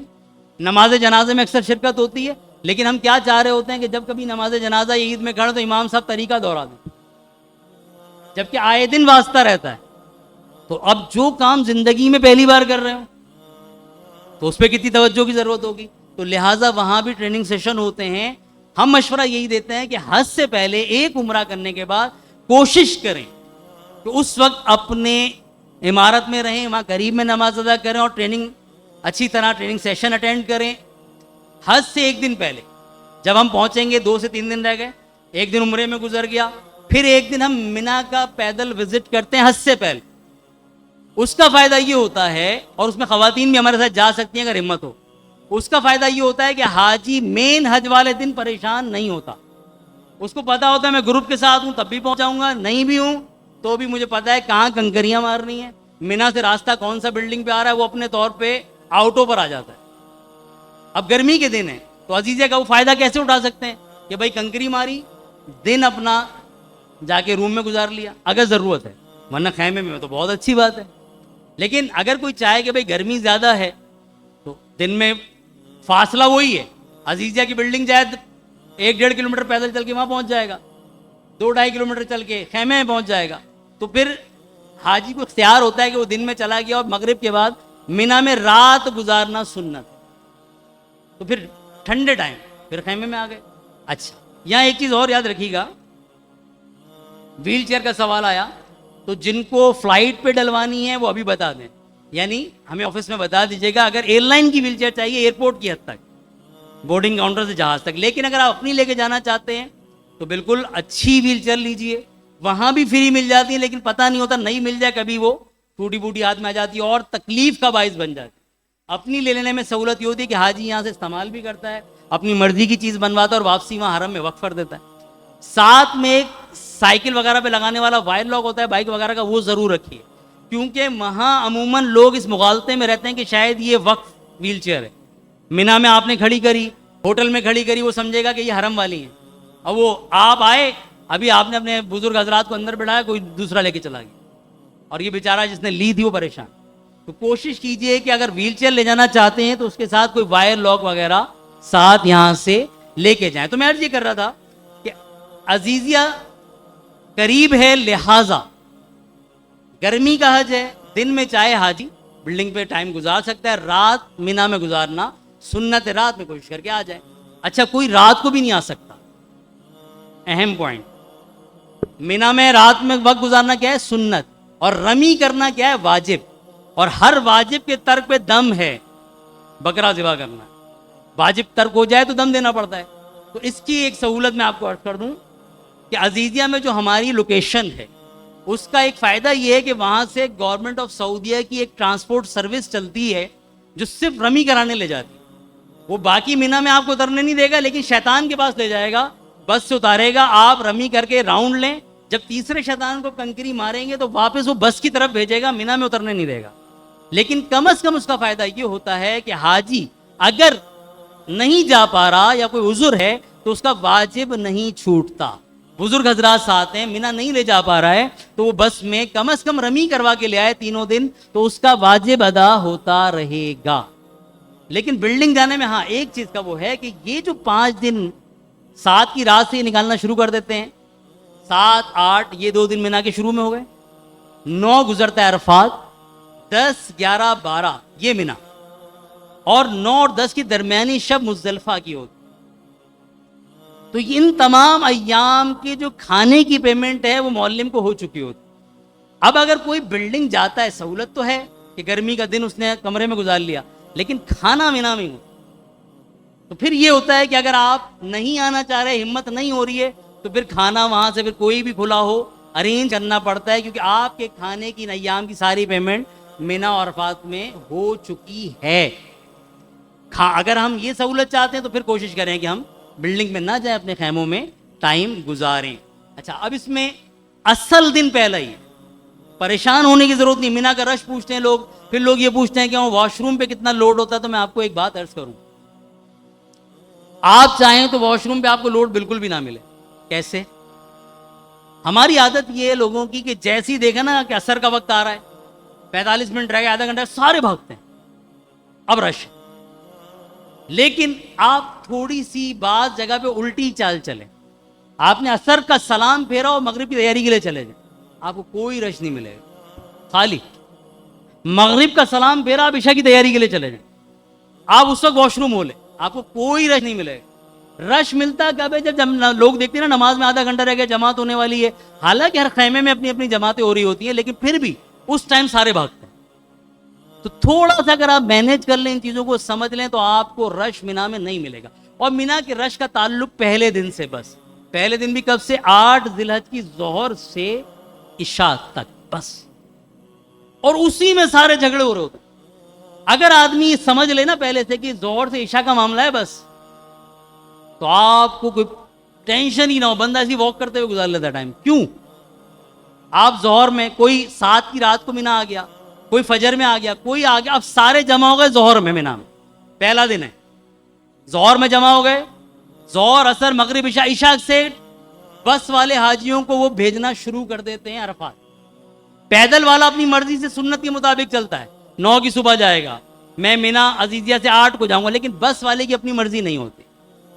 نماز جنازے میں اکثر شرکت ہوتی ہے, لیکن ہم کیا چاہ رہے ہوتے ہیں کہ جب کبھی نماز جنازہ یا عید میں کھڑے تو امام صاحب طریقہ دہرا دیں, جبکہ آئے دن واسطہ رہتا ہے. تو اب جو کام زندگی میں پہلی بار کر رہے ہوں تو اس پہ کتنی توجہ کی ضرورت ہوگی. تو لہٰذا وہاں بھی ٹریننگ سیشن ہوتے ہیں. ہم مشورہ یہی دیتے ہیں کہ حج سے پہلے ایک عمرہ کرنے کے بعد کوشش کریں کہ اس وقت اپنے عمارت میں رہیں, وہاں قریب میں نماز ادا کریں اور اچھی طرح ٹریننگ سیشن اٹینڈ کریں. حج سے 1 دن پہلے جب ہم پہنچیں گے 2 سے 3 دن رہ گئے, 1 دن عمرے میں گزر گیا, پھر 1 دن ہم منی کا پیدل وزٹ کرتے ہیں حج سے پہلے. اس کا فائدہ یہ ہوتا ہے, اور اس میں خواتین بھی ہمارے ساتھ جا سکتی ہیں اگر ہمت ہو, اس کا فائدہ یہ ہوتا ہے کہ حاجی مین حج والے دن پریشان نہیں ہوتا. اس کو پتا ہوتا ہے میں گروپ کے ساتھ ہوں تب بھی پہنچاؤں گا, نہیں بھی ہوں تو بھی مجھے پتا ہے کہاں کنکریاں مارنی ہیں, منی سے راستہ کون سا بلڈنگ پہ آ رہا ہے, وہ اپنے طور پہ آؤٹو پر آ جاتا ہے. اب گرمی کے دن ہے تو عزیزیہ کا وہ فائدہ کیسے اٹھا سکتے ہیں کہ بھائی کنکری ماری, دن اپنا جا کے روم میں گزار لیا اگر ضرورت ہے, ورنہ خیمے میں تو بہت اچھی بات ہے. لیکن اگر کوئی چاہے کہ بھائی گرمی زیادہ ہے تو دن میں فاصلہ وہی ہے, عزیزیہ کی بلڈنگ جائے 1-1.5 کلومیٹر پیدل چل کے وہاں پہنچ جائے گا, 2-2.5 کلومیٹر چل کے خیمے میں پہنچ جائے گا. تو پھر حاجی کو اختیار ہوتا ہے کہ وہ دن میں چلا گیا اور مغرب کے بعد مینا میں رات گزارنا سنت، تو پھر ٹھنڈے ٹائم پھر خیمے میں آ گئے۔ اچھا یہاں ایک چیز اور یاد رکھیے گا، ویل چیئر کا سوال آیا، تو جن کو فلائٹ پہ ڈلوانی ہے وہ ابھی بتا دیں، یعنی ہمیں آفس میں بتا دیجیے گا اگر ایئر لائن کی ویل چیئر چاہیے ایئرپورٹ کی حد تک، بورڈنگ کاؤنٹر سے جہاز تک، لیکن اگر آپ اپنی لے کے جانا چاہتے ہیں تو بالکل اچھی ویل چیئر لیجئے، وہاں بھی فری مل جاتی ہے لیکن پتہ نہیں ہوتا نہیں مل جائے کبھی وہ ٹوٹی بوٹی ہاتھ میں آ جاتی ہے اور تکلیف کا باعث بن جاتی ہے۔ اپنی لے لینے میں سہولت یہ ہوتی ہے کہ حاجی یہاں سے استعمال بھی کرتا ہے، اپنی مرضی کی چیز بنواتا ہے اور واپسی وہاں حرم میں وقف کر دیتا ہے۔ ساتھ میں ایک سائیکل وغیرہ پہ لگانے والا وائر لاک ہوتا ہے بائک وغیرہ کا، وہ ضرور رکھیے، کیونکہ وہاں عموماً لوگ اس مغالطے میں رہتے ہیں کہ شاید یہ وقف ویل چیئر ہے، مینا میں آپ نے کھڑی کری، ہوٹل میں کھڑی کری، وہ سمجھے گا کہ یہ حرم والی ہیں، اور وہ آپ آئے ابھی آپ نے اپنے بزرگ حضرات کو اندر بٹھایا کوئی دوسرا لے کے چلا گیا، اور یہ بیچارہ جس نے لی تھی وہ پریشان۔ تو کوشش کیجئے کہ اگر ویل چیئر لے جانا چاہتے ہیں تو اس کے ساتھ کوئی وائر لاک وغیرہ ساتھ یہاں سے لے کے جائیں۔ تو میں عرض یہ کر رہا تھا کہ عزیزیہ قریب ہے، لہٰذا گرمی کا حج ہے، دن میں چاہے حاجی بلڈنگ پہ ٹائم گزار سکتا ہے، رات مینا میں گزارنا سنت، رات میں کوشش کر کے آ جائے۔ اچھا کوئی رات کو بھی نہیں آ سکتا، اہم پوائنٹ، مینا میں رات میں وقت گزارنا کیا ہے سنت، اور رمی کرنا کیا ہے واجب، اور ہر واجب کے ترک پہ دم ہے، بکرا ذبح کرنا ہے، واجب ترک ہو جائے تو دم دینا پڑتا ہے۔ تو اس کی ایک سہولت میں آپ کو عرض کر دوں کہ عزیزیہ میں جو ہماری لوکیشن ہے اس کا ایک فائدہ یہ ہے کہ وہاں سے گورنمنٹ آف سعودیہ کی ایک ٹرانسپورٹ سروس چلتی ہے جو صرف رمی کرانے لے جاتی ہے، وہ باقی مینا میں آپ کو اترنے نہیں دے گا لیکن شیطان کے پاس لے جائے گا، بس سے اتارے گا، آپ رمی کر کے راؤنڈ لیں، جب تیسرے شیطان کو کنکری ماریں گے تو واپس وہ بس کی طرف بھیجے گا، مینا میں اترنے نہیں دے گا۔ لیکن کم از کم اس کا فائدہ یہ ہوتا ہے کہ حاجی اگر نہیں جا پا رہا یا کوئی عذر ہے تو اس کا واجب نہیں چھوٹتا۔ بزرگ حضرات ساتھ ہیں، مینا نہیں لے جا پا رہا ہے تو وہ بس میں کم از کم رمی کروا کے لے آئے تینوں دن، تو اس کا واجب ادا ہوتا رہے گا۔ لیکن بلڈنگ جانے میں ہاں ایک چیز کا وہ ہے کہ یہ جو 5 دن 7 کی رات سے یہ نکالنا شروع کر دیتے ہیں، 7 8 یہ 2 دن مینا کے شروع میں ہو گئے، 9 گزرتا ہے عرفات، 10 11 12 یہ مینا، اور 9 اور 10 کی درمیانی شب مزدلفہ کی ہوتی۔ تو ان تمام ایام کے جو کھانے کی پیمنٹ ہے وہ معلم کو ہو چکی ہوتی۔ اب اگر کوئی بلڈنگ جاتا ہے سہولت تو ہے کہ گرمی کا دن اس نے کمرے میں گزار لیا، لیکن کھانا مینا میں ہو، تو پھر یہ ہوتا ہے کہ اگر آپ نہیں آنا چاہ رہے، ہمت نہیں ہو رہی ہے، تو پھر کھانا وہاں سے پھر کوئی بھی کھلا ہو ارینج کرنا پڑتا ہے، کیونکہ آپ کے کھانے کی ایام کی ساری پیمنٹ مینا اور عرفات میں ہو چکی ہے۔ اگر ہم یہ سہولت چاہتے ہیں تو پھر کوشش کریں کہ ہم بلڈنگ میں نہ جائیں، اپنے خیموں میں ٹائم گزاریں۔ اچھا اب اس میں اصل دن پہلا ہی، پریشان ہونے کی ضرورت نہیں، مینا کا رش پوچھتے ہیں لوگ، پھر لوگ یہ پوچھتے ہیں کہ واش روم پہ کتنا لوڈ ہوتا ہے، تو میں آپ کو ایک بات عرض کروں، آپ چاہیں تو واش روم پہ آپ کو لوڈ بالکل بھی نہ ملے۔ کیسے؟ ہماری عادت یہ ہے لوگوں کی کہ جیسی دیکھا نا کہ عصر کا وقت آ رہا ہے، 45 منٹ رہ گئے، آدھا گھنٹہ، سارے بھاگتے ہیں، اب رش۔ لیکن آپ تھوڑی سی بعض جگہ پہ الٹی چال چلیں، آپ نے عصر کا سلام پھیرا اور مغرب کی تیاری کے لیے چلے جائیں، آپ کو کوئی رش نہیں ملے گا، خالی مغرب کا سلام پھیرا آپ عشاء کی تیاری کے لیے چلے جائیں، آپ اس وقت واش روم ہو لیں، آپ کو کوئی رش نہیں ملے گا۔ رش ملتا کب ہے؟ جب لوگ دیکھتے ہیں نا نماز میں آدھا گھنٹہ رہ گیا، جماعت ہونے والی ہے، حالانکہ ہر خیمے میں اپنی اپنی جماعتیں ہو رہی ہوتی ہیں، لیکن پھر بھی اس ٹائم سارے بھاگتے ہیں۔ تو تھوڑا سا اگر آپ مینیج کر لیں، ان چیزوں کو سمجھ لیں، تو آپ کو رش مینا میں نہیں ملے گا۔ اور مینا کے رش کا تعلق پہلے دن سے، بس پہلے دن بھی کب سے؟ 8 ذی الحجہ کی ظہر سے عشاء تک، بس، اور اسی میں سارے جھگڑے ہو رہے ہوتے ہیں۔ اگر آدمی سمجھ لے نا پہلے سے کہ ظہر سے عشاء کا معاملہ ہے بس، تو آپ کو کوئی ٹینشن ہی نہ ہو، بندہ ایسی واک کرتے ہوئے گزار لیتا ٹائم۔ کیوں؟ آپ ظہر میں، کوئی 7 کی رات کو مینا آ گیا، کوئی فجر میں آ گیا، کوئی آ گیا، اب سارے جمع ہو گئے ظہر میں، مینا میں پہلا دن ہے، ظہر میں جمع ہو گئے، ظہر عصر مغرب عشاء، عشاء سے بس والے حاجیوں کو وہ بھیجنا شروع کر دیتے ہیں عرفات۔ پیدل والا اپنی مرضی سے سنت کے مطابق چلتا ہے، 9 کی صبح جائے گا، میں مینا عزیزیہ سے 8 کو جاؤں گا، لیکن بس والے کی اپنی مرضی نہیں ہوتی۔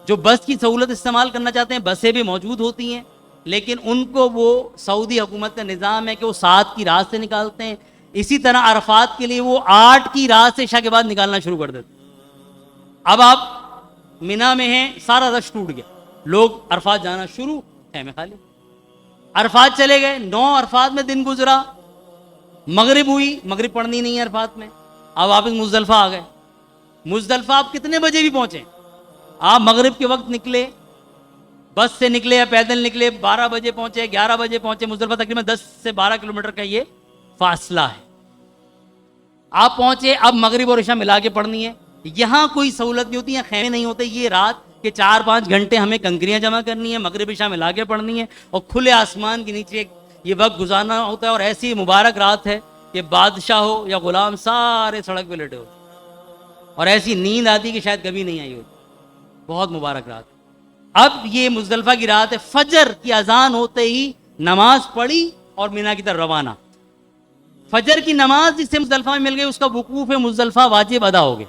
جو بس کی سہولت استعمال کرنا چاہتے ہیں، بسیں بھی موجود ہوتی ہیں، لیکن ان کو وہ سعودی حکومت کا نظام ہے کہ وہ 7 کی رات سے نکالتے ہیں. اسی طرح عرفات کے لیے وہ 8 کی رات سے عشاء کے بعد نکالنا شروع کر دیتے. اب آپ مینا میں ہیں, سارا رش ٹوٹ گیا, لوگ عرفات جانا شروع, خیمے خالی. عرفات چلے گئے, 9 عرفات میں دن گزرا, مغرب ہوئی, مغرب پڑھنی نہیں ہے عرفات میں, اب واپس مزدلفہ آ گئے. مزدلفہ آپ کتنے بجے بھی پہنچے, آپ مغرب کے وقت نکلے, بس سے نکلے یا پیدل نکلے, 12 بجے پہنچے, 11 بجے پہنچے. مزدلفہ تقریباً 10 سے 12 کلومیٹر کا یہ فاصلہ ہے. آپ پہنچے, اب مغرب اور عشاء ملا کے پڑھنی ہے. یہاں کوئی سہولت نہیں ہوتی, یہاں خیمے نہیں ہوتے. یہ رات کے 4-5 گھنٹے ہمیں کنکریاں جمع کرنی ہے, مغرب عشاء ملا کے پڑھنی ہے, اور کھلے آسمان کے نیچے یہ وقت گزارنا ہوتا ہے. اور ایسی مبارک رات ہے کہ بادشاہ ہو یا غلام سارے سڑک پہ لیٹے ہو, اور ایسی نیند آتی کہ شاید کبھی نہیں آئی ہوتی. بہت مبارک رات. اب یہ مزدلفہ کی رات ہے. فجر کی اذان ہوتے ہی نماز پڑھی اور مینا کی طرف روانہ. فجر کی نماز جس سے مزدلفہ میں مل گئی, اس کا وقوف مزدلفہ واجب ادا ہو گیا.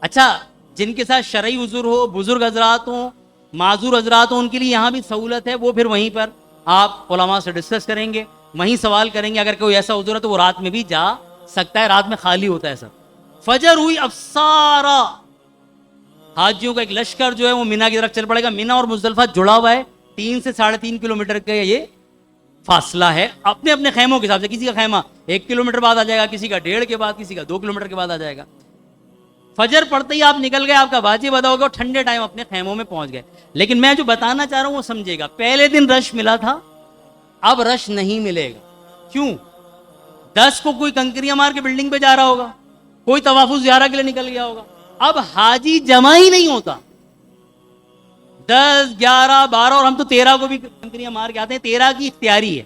اچھا, جن کے ساتھ شرعی عذر ہو, بزرگ حضرات ہوں, معذور حضرات ہوں, ان کے لیے یہاں بھی سہولت ہے. وہ پھر وہیں پر آپ علماء سے ڈسکس کریں گے, وہیں سوال کریں گے. اگر کوئی ایسا عذر ہے تو وہ رات میں بھی جا سکتا ہے, رات میں خالی ہوتا ہے سب. فجر ہوئی, اب سارا حاجیوں کا ایک لشکر جو ہے وہ مینا کی طرف چل پڑے گا. مینا اور مزدلفہ جڑا ہوا ہے, 3 سے 3.5 کلومیٹر کا یہ فاصلہ ہے. اپنے اپنے خیموں کے حساب سے, کسی کا خیمہ 1 کلومیٹر بعد آ جائے گا, کسی کا 1.5 کے بعد, کسی کا 2 کلومیٹر کے بعد آ جائے گا. فجر پڑتے ہی آپ نکل گئے, آپ کا واجب ادا ہو گیا, اور ٹھنڈے ٹائم اپنے خیموں میں پہنچ گئے. لیکن میں جو بتانا چاہ رہا ہوں وہ سمجھے گا. پہلے دن رش ملا تھا, اب رش نہیں ملے گا. کیوں؟ 10 کو کوئی کنکریاں مار کے بلڈنگ پہ جا رہا ہوگا, کوئی طواف زیارہ کے لیے نکل گیا ہوگا. اب حاجی جمع ہی نہیں ہوتا. 10, 11, 12 اور ہم تو 13 کو بھی کنکریاں مار کے آتے ہیں. 13 کی اختیاری ہے,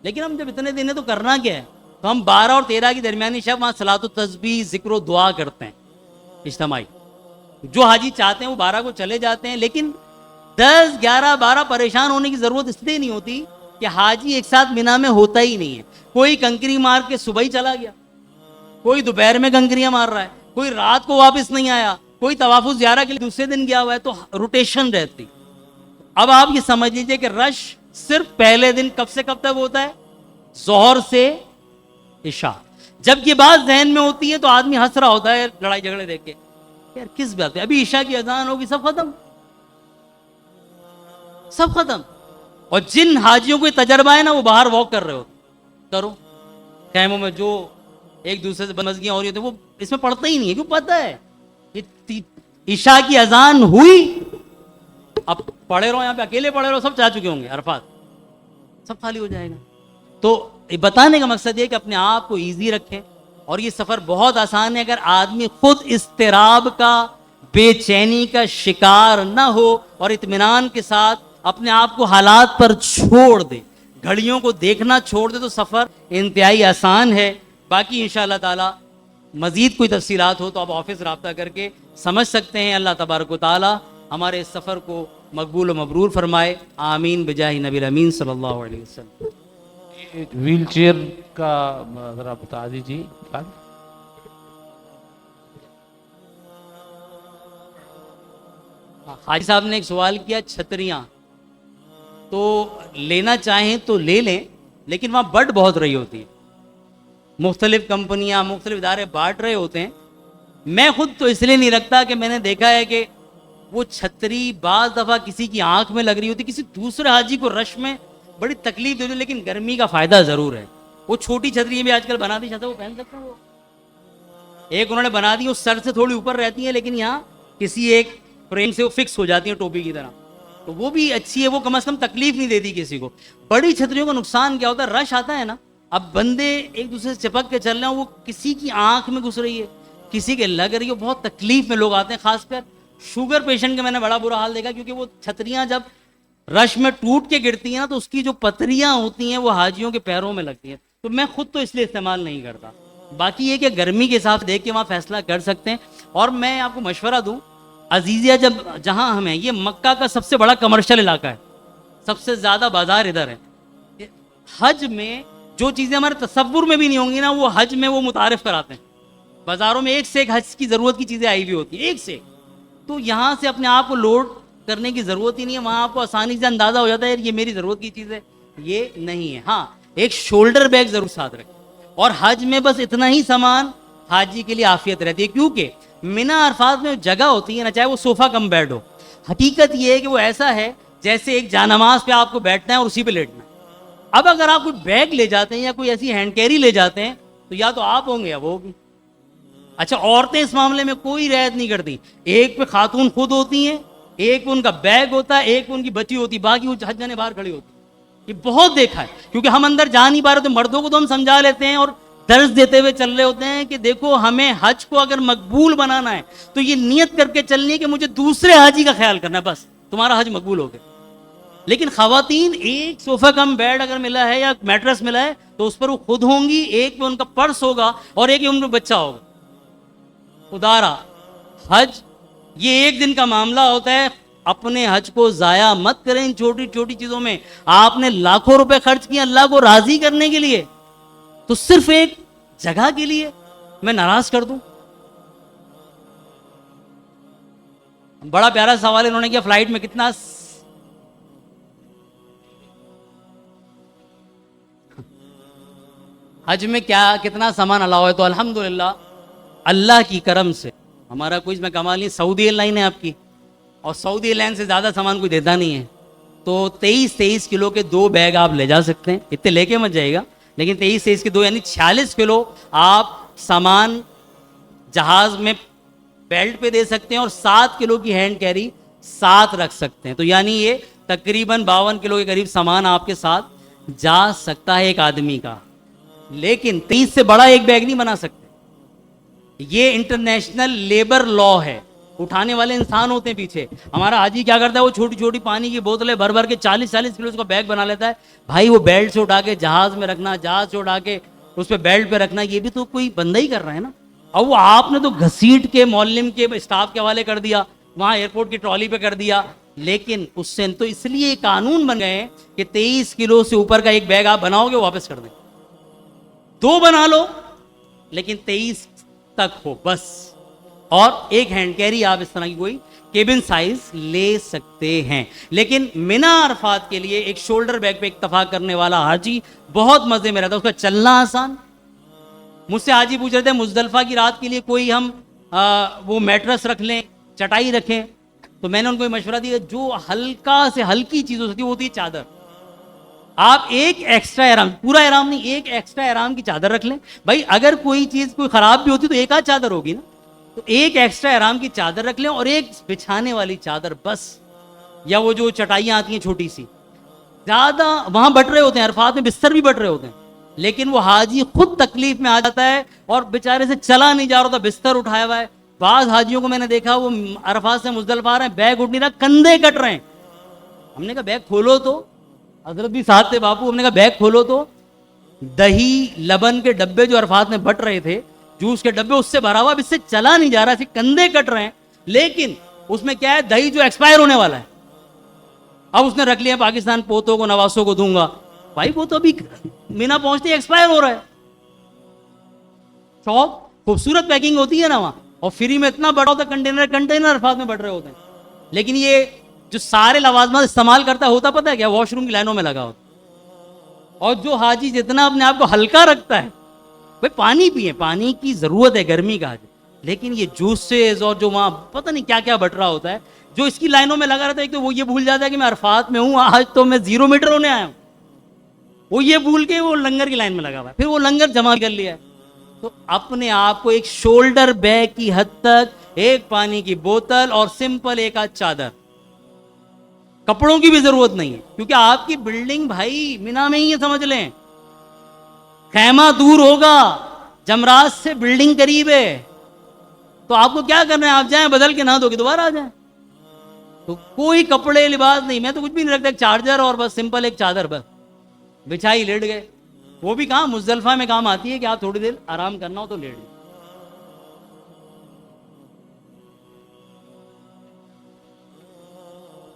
لیکن ہم جب اتنے دن ہیں تو کرنا کیا ہے؟ تو ہم 12 اور 13 کی درمیانی شب وہاں صلاۃ و تسبیح, ذکر و دعا کرتے ہیں اجتماعی. جو حاجی چاہتے ہیں وہ 12 کو چلے جاتے ہیں. لیکن 10, 11, 12 پریشان ہونے کی ضرورت اس لیے نہیں ہوتی کہ حاجی ایک ساتھ مینا میں ہوتا ہی نہیں ہے. کوئی کنکری مار کے صبح ہی چلا گیا, کوئی دوپہر میں کنکریاں مار رہا ہے, کوئی رات کو واپس نہیں آیا, کوئی طواف زیارہ کے لیے دوسرے دن گیا ہوا ہے, تو روٹیشن رہتی. اب آپ یہ سمجھ لیجئے کہ رش صرف پہلے دن کب سے کب تک ہوتا ہے؟ ظہر سے عشاء. جب یہ بات ذہن میں ہوتی ہے تو آدمی ہنس رہا ہوتا ہے لڑائی جھگڑے دیکھ کے, یار کس بات ہے, ابھی عشاء کی اذان ہوگی, سب ختم, سب ختم. اور جن حاجیوں کو تجربہ ہے نا, وہ باہر واک کر رہے ہو, کرو خیموں میں جو ایک دوسرے سے بدمزگیاں ہو رہی ہوتی ہیں, وہ اس میں پڑھتا ہی نہیں ہے. کیوں؟ پتہ ہے عشاء کی اذان ہوئی, اب پڑھے رہو, یہاں پہ اکیلے پڑھے رہو, سب چاہ چکے ہوں گے عرفات, سب خالی ہو جائے گا. تو بتانے کا مقصد یہ کہ اپنے آپ کو ایزی رکھیں, اور یہ سفر بہت آسان ہے اگر آدمی خود اضطراب کا, بے چینی کا شکار نہ ہو, اور اطمینان کے ساتھ اپنے آپ کو حالات پر چھوڑ دے, گھڑیوں کو دیکھنا چھوڑ دے, تو سفر انتہائی آسان ہے. باقی انشاءاللہ تعالی مزید کوئی تفصیلات ہو تو آپ آفس رابطہ کر کے سمجھ سکتے ہیں. اللہ تبارک و تعالی ہمارے اس سفر کو مقبول و مبرور فرمائے. آمین بجاہ نبی الامین صلی اللہ علیہ وسلم. ویل چیئر کا ذرا بتا دیجیے. حاجی صاحب نے ایک سوال کیا, چھتریاں تو لینا چاہیں تو لے لیں, لیکن وہاں بٹ بہت رہی ہوتی ہے, مختلف کمپنیاں, مختلف ادارے بانٹ رہے ہوتے ہیں. میں خود تو اس لیے نہیں رکھتا کہ میں نے دیکھا ہے کہ وہ چھتری بعض دفعہ کسی کی آنکھ میں لگ رہی ہوتی, کسی دوسرے حاجی کو رش میں بڑی تکلیف دے دو, لیکن گرمی کا فائدہ ضرور ہے. وہ چھوٹی چھتری بھی آج کل بنا دی جاتا ہے, وہ پہن سکتے ہیں. وہ ایک انہوں نے بنا دی, وہ سر سے تھوڑی اوپر رہتی ہیں, لیکن یہاں کسی ایک فریم سے وہ فکس ہو جاتی ہیں ٹوپی کی طرح, تو وہ بھی اچھی ہے. وہ کم از کم تکلیف نہیں دیتی کسی کو. بڑی چھتریوں کا نقصان کیا ہوتا ہے, رش آتا ہے نا, اب بندے ایک دوسرے سے چپک کے چل رہے ہیں, وہ کسی کی آنکھ میں گھس رہی ہے, کسی کے لگ رہی ہے, بہت تکلیف میں لوگ آتے ہیں. خاص کر شوگر پیشنٹ کا میں نے بڑا برا حال دیکھا, کیونکہ وہ چھتریاں جب رش میں ٹوٹ کے گرتی ہیں نا, تو اس کی جو پتریاں ہوتی ہیں وہ حاجیوں کے پیروں میں لگتی ہیں. تو میں خود تو اس لیے استعمال نہیں کرتا. باقی یہ کہ گرمی کے حساب سے دیکھ کے وہاں فیصلہ کر سکتے ہیں. اور میں آپ کو مشورہ دوں, عزیزیہ جہاں ہم ہیں, یہ مکہ کا سب سے بڑا کمرشل علاقہ ہے, سب سے زیادہ بازار ادھر ہے. حج میں جو چیزیں ہمارے تصور میں بھی نہیں ہوں گی نا, وہ حج میں وہ متعارف کراتے ہیں. بازاروں میں ایک سے ایک حج کی ضرورت کی چیزیں آئی ہوئی ہوتی ہیں, ایک سے. تو یہاں سے اپنے آپ کو لوڈ کرنے کی ضرورت ہی نہیں ہے, وہاں آپ کو آسانی سے اندازہ ہو جاتا ہے یہ میری ضرورت کی چیز ہے, یہ نہیں ہے. ہاں ایک شولڈر بیگ ضرور ساتھ رکھیں, اور حج میں بس اتنا ہی سامان حاجی کے لیے عافیت رہتی ہے, کیونکہ منی عرفات میں جگہ ہوتی ہے نا, چاہے وہ صوفہ کم بیڈ ہو, حقیقت یہ ہے کہ وہ ایسا ہے جیسے ایک جانماز پہ آپ کو بیٹھنا ہے اور اسی پہ لیٹنا ہے. اب اگر آپ کوئی بیگ لے جاتے ہیں یا کوئی ایسی ہینڈ کیری لے جاتے ہیں تو یا تو آپ ہوں گے یا وہ ہوگی. اچھا عورتیں اس معاملے میں کوئی رعایت نہیں کرتی, ایک پہ خاتون خود ہوتی ہیں, ایک پہ ان کا بیگ ہوتا ہے, ایک پہ ان کی بچی ہوتی, باقی وہ حج جانے باہر کھڑی ہوتی. یہ بہت دیکھا ہے, کیونکہ ہم اندر جا نہیں پا رہے, تو مردوں کو تو ہم سمجھا لیتے ہیں اور درس دیتے ہوئے چل رہے ہوتے ہیں کہ دیکھو ہمیں حج کو اگر مقبول بنانا ہے تو یہ نیت کر کے چلنی ہے کہ مجھے دوسرے حاجی کا خیال کرنا ہے, بس تمہارا حج مقبول ہو گیا. لیکن خواتین ایک صوفہ کم بیڈ اگر ملا ہے یا میٹرس ملا ہے تو اس پر وہ خود ہوں گی, ایک پہ ان کا پرس ہوگا اور ایک ان پہ بچہ ہوگا. خدارا حج یہ ایک دن کا معاملہ ہوتا ہے, اپنے حج کو ضائع مت کریں ان چھوٹی چھوٹی چیزوں میں. آپ نے لاکھوں روپے خرچ کیے اللہ کو راضی کرنے کے لیے, تو صرف ایک جگہ کے لیے میں ناراض کر دوں. بڑا پیارا سوال انہوں نے کیا, فلائٹ میں کتنا حج میں کتنا سامان الاؤ ہے؟ تو الحمدللہ اللہ کی کرم سے ہمارا کوئی اس میں کمال نہیں, سعودی ایئر لائن ہے آپ کی, اور سعودی ایئر لائن سے زیادہ سامان کوئی دیتا نہیں ہے. تو 23 کلو کے 2 بیگ آپ لے جا سکتے ہیں, اتنے لے کے مت جائے گا, لیکن 23 کے 2 یعنی 46 کلو آپ سامان جہاز میں بیلٹ پہ دے سکتے ہیں, اور 7 کلو کی ہینڈ کیری ساتھ رکھ سکتے ہیں. تو یعنی یہ تقریباً 52 کلو کے قریب سامان آپ کے ساتھ جا سکتا ہے ایک آدمی کا. لیکن 30 سے بڑا ایک بیگ نہیں بنا سکتے, یہ انٹرنیشنل لیبر لا ہے. اٹھانے والے انسان ہوتے ہیں پیچھے. ہمارا حاجی کیا کرتا ہے, وہ چھوٹی چھوٹی پانی کی بوتلیں بھر بھر کے 40 کلو کا بیگ بنا لیتا ہے. بھائی وہ بیلٹ سے اٹھا کے جہاز میں رکھنا, جہاز سے اٹھا کے اس پہ بیلٹ پہ رکھنا, یہ بھی تو کوئی بندہ ہی کر رہا ہے نا. اور وہ آپ نے تو گھسیٹ کے معلم کے اسٹاف کے حوالے کر دیا, وہاں ایئرپورٹ کی ٹرالی پہ کر دیا. لیکن اس سے تو اس لیے قانون بن گئے ہیں کہ 23 کلو سے اوپر کا ایک بیگ آپ بناؤ گے واپس کر دیں. 2 بنا لو لیکن 23 تک ہو بس. اور ایک ہینڈ کیری آپ اس طرح کی کوئی کیبن سائز لے سکتے ہیں. لیکن منی عرفات کے لیے ایک شولڈر بیگ پہ اکتفا کرنے والا حاجی بہت مزے میں رہتا ہے, اس کا چلنا آسان. مجھ سے حاجی پوچھ رہے تھے مزدلفہ کی رات کے لیے کوئی ہم وہ میٹرس رکھ لیں, چٹائی رکھیں, تو میں نے ان کو مشورہ دیا جو ہلکا سے ہلکی چیز ہوتی ہے وہ ہوتی ہے چادر. آپ ایک ایکسٹرا احرام, پورا احرام نہیں, ایک ایکسٹرا احرام کی چادر رکھ لیں. بھائی اگر کوئی چیز کوئی خراب بھی ہوتی تو ایک آدھ چادر ہوگی نا, تو ایک ایکسٹرا احرام کی چادر رکھ لیں, اور ایک بچھانے والی چادر بس, یا وہ جو چٹائیاں آتی ہیں چھوٹی سی. زیادہ وہاں بٹ رہے ہوتے ہیں, عرفات میں بستر بھی بٹ رہے ہوتے ہیں, لیکن وہ حاجی خود تکلیف میں آ جاتا ہے اور بیچارے سے چلا نہیں جا رہا تھا, بستر اٹھایا ہوا ہے. بعض حاجیوں کو میں نے دیکھا وہ عرفات سے مزدلفہ آ رہے ہیں, بیگ اٹھ نہیں رہا, کندھے کٹ رہے ہیں. ہم نے کہا بیگ کھولو تو, حضرت بھی ساتھ تھے باپو, ہم نے کہا بیگ کھولو تو. دہی لبن کے ڈبے جو عرفات میں بٹ رہے تھے, جوس کے ڈبے, اس سے بھرا ہوا, اب اس سے چلا نہیں جا رہا, اسے کندھے کٹ رہے ہیں. لیکن اس میں کیا ہے, دہی جو ایکسپائر ہونے والا ہے, اب اس نے رکھ لیا پاکستان پوتوں کو نواسوں کو دوں گا. بھائی وہ تو ابھی مینا پہنچتے ایکسپائر ہو رہا ہے. شاپ خوبصورت پیکنگ ہوتی ہے نا وہاں, اور فری میں اتنا بڑا ہوتا ہے, کنٹینر عرفات میں بڑھ رہے ہوتے ہیں. لیکن یہ جو سارے لوازمات استعمال کرتا ہوتا پتہ ہے کیا, واش روم کی لائنوں میں لگا ہوتا. اور جو حاجی جتنا اپنے آپ کو ہلکا رکھتا ہے, بھائی پانی پیئے, پانی کی ضرورت ہے گرمی کا حاجی, لیکن یہ جوسز اور جو وہاں پتہ نہیں کیا کیا بٹ رہا ہوتا ہے, جو اس کی لائنوں میں لگا رہتا ہے, ایک تو وہ یہ بھول جاتا ہے کہ میں عرفات میں ہوں, آج تو میں 0 میٹر ہونے آیا ہوں, وہ یہ بھول کے وہ لنگر کی لائن میں لگا ہوا ہے, پھر وہ لنگر جمع کر لیا ہے. تو اپنے آپ کو ایک شولڈر بیگ کی حد تک, ایک پانی کی بوتل اور سمپل ایک آدھ چادر, کپڑوں کی بھی ضرورت نہیں ہے, کیونکہ آپ کی بلڈنگ بھائی مینا میں ہی ہے, سمجھ لیں. خیمہ دور ہوگا, جمرات سے بلڈنگ قریب ہے, تو آپ کو کیا کرنا ہے, آپ جائیں بدل کے نہ دو کے دوبارہ آ جائیں. تو کوئی کپڑے لباس نہیں, میں تو کچھ بھی نہیں رکھتا, ایک چارجر اور بس سمپل ایک چادر, بس بچھائی لیٹ گئے. وہ بھی کہاں, مزدلفہ میں کام آتی ہے کہ آپ تھوڑی دیر آرام کرنا ہو تو لیٹ گئے.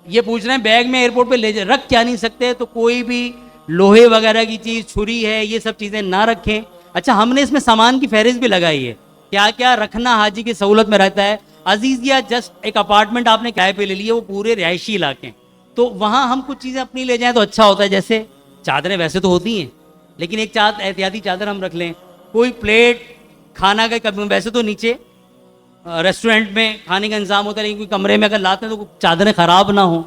یہ پوچھ رہے ہیں بیگ میں ایئرپورٹ پہ لے رکھ کیا نہیں سکتے, تو کوئی بھی لوہے وغیرہ کی چیز, چھری ہے, یہ سب چیزیں نہ رکھیں. اچھا ہم نے اس میں سامان کی فہرست بھی لگائی ہے, کیا کیا رکھنا حاجی کی سہولت میں رہتا ہے. عزیز یا جسٹ ایک اپارٹمنٹ آپ نے کرائے پہ لے لیے, وہ پورے رہائشی علاقے ہیں, تو وہاں ہم کچھ چیزیں اپنی لے جائیں تو اچھا ہوتا ہے. جیسے چادریں ویسے تو ہوتی ہیں, لیکن ایک احتیاطی چادر ہم رکھ لیں, کوئی پلیٹ کھانا کا, کبھی ویسے تو نیچے ریسٹورنٹ میں کھانے کا انتظام ہوتا ہے, لیکن کوئی کمرے میں اگر لاتے ہیں تو چادریں خراب نہ ہوں,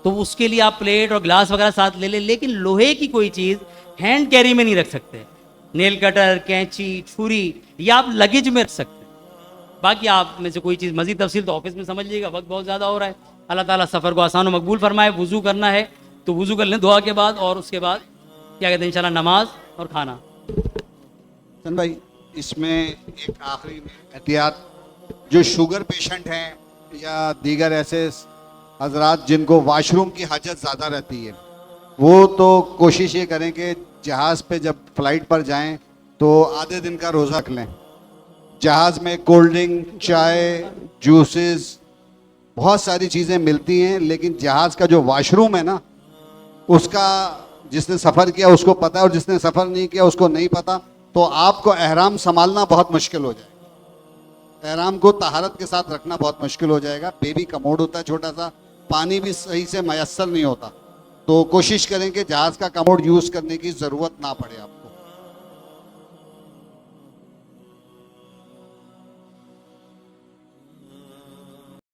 تو اس کے لیے آپ پلیٹ اور گلاس وغیرہ ساتھ لے لیں. لیکن لوہے کی کوئی چیز ہینڈ کیری میں نہیں رکھ سکتے, نیل کٹر, کینچی, چھری, یا آپ لگیج میں رکھ سکتے ہیں. باقی آپ میں سے کوئی چیز مزید تفصیل تو آفس میں سمجھ لیے گا, وقت بہت زیادہ ہو رہا ہے. اللہ تعالیٰ سفر کو آسان و مقبول فرمائے. وضو کرنا ہے تو وضو کر لیں دعا کے بعد, اور اس کے بعد کیا کہتے ہیں انشاءاللہ نماز اور کھانا. حسن بھائی, اس میں ایک آخری احتیاط, جو شوگر پیشنٹ ہیں یا دیگر ایسے حضرات جن کو واش روم کی حاجت زیادہ رہتی ہے, وہ تو کوشش یہ کریں کہ جہاز پہ جب فلائٹ پر جائیں تو آدھے دن کا روزہ رکھ لیں. جہاز میں کولڈ ڈرنک, چائے, جوسز, بہت ساری چیزیں ملتی ہیں, لیکن جہاز کا جو واش روم ہے نا, اس کا جس نے سفر کیا اس کو پتہ ہے, اور جس نے سفر نہیں کیا اس کو نہیں پتہ. تو آپ کو احرام سنبھالنا بہت مشکل ہو جائے گا, احرام کو طہارت کے ساتھ رکھنا بہت مشکل ہو جائے گا. بیبی کموڈ ہوتا ہے چھوٹا سا, پانی بھی صحیح سے میسر نہیں ہوتا, تو کوشش کریں کہ جہاز کا کموڈ یوز کرنے کی ضرورت نہ پڑے آپ کو.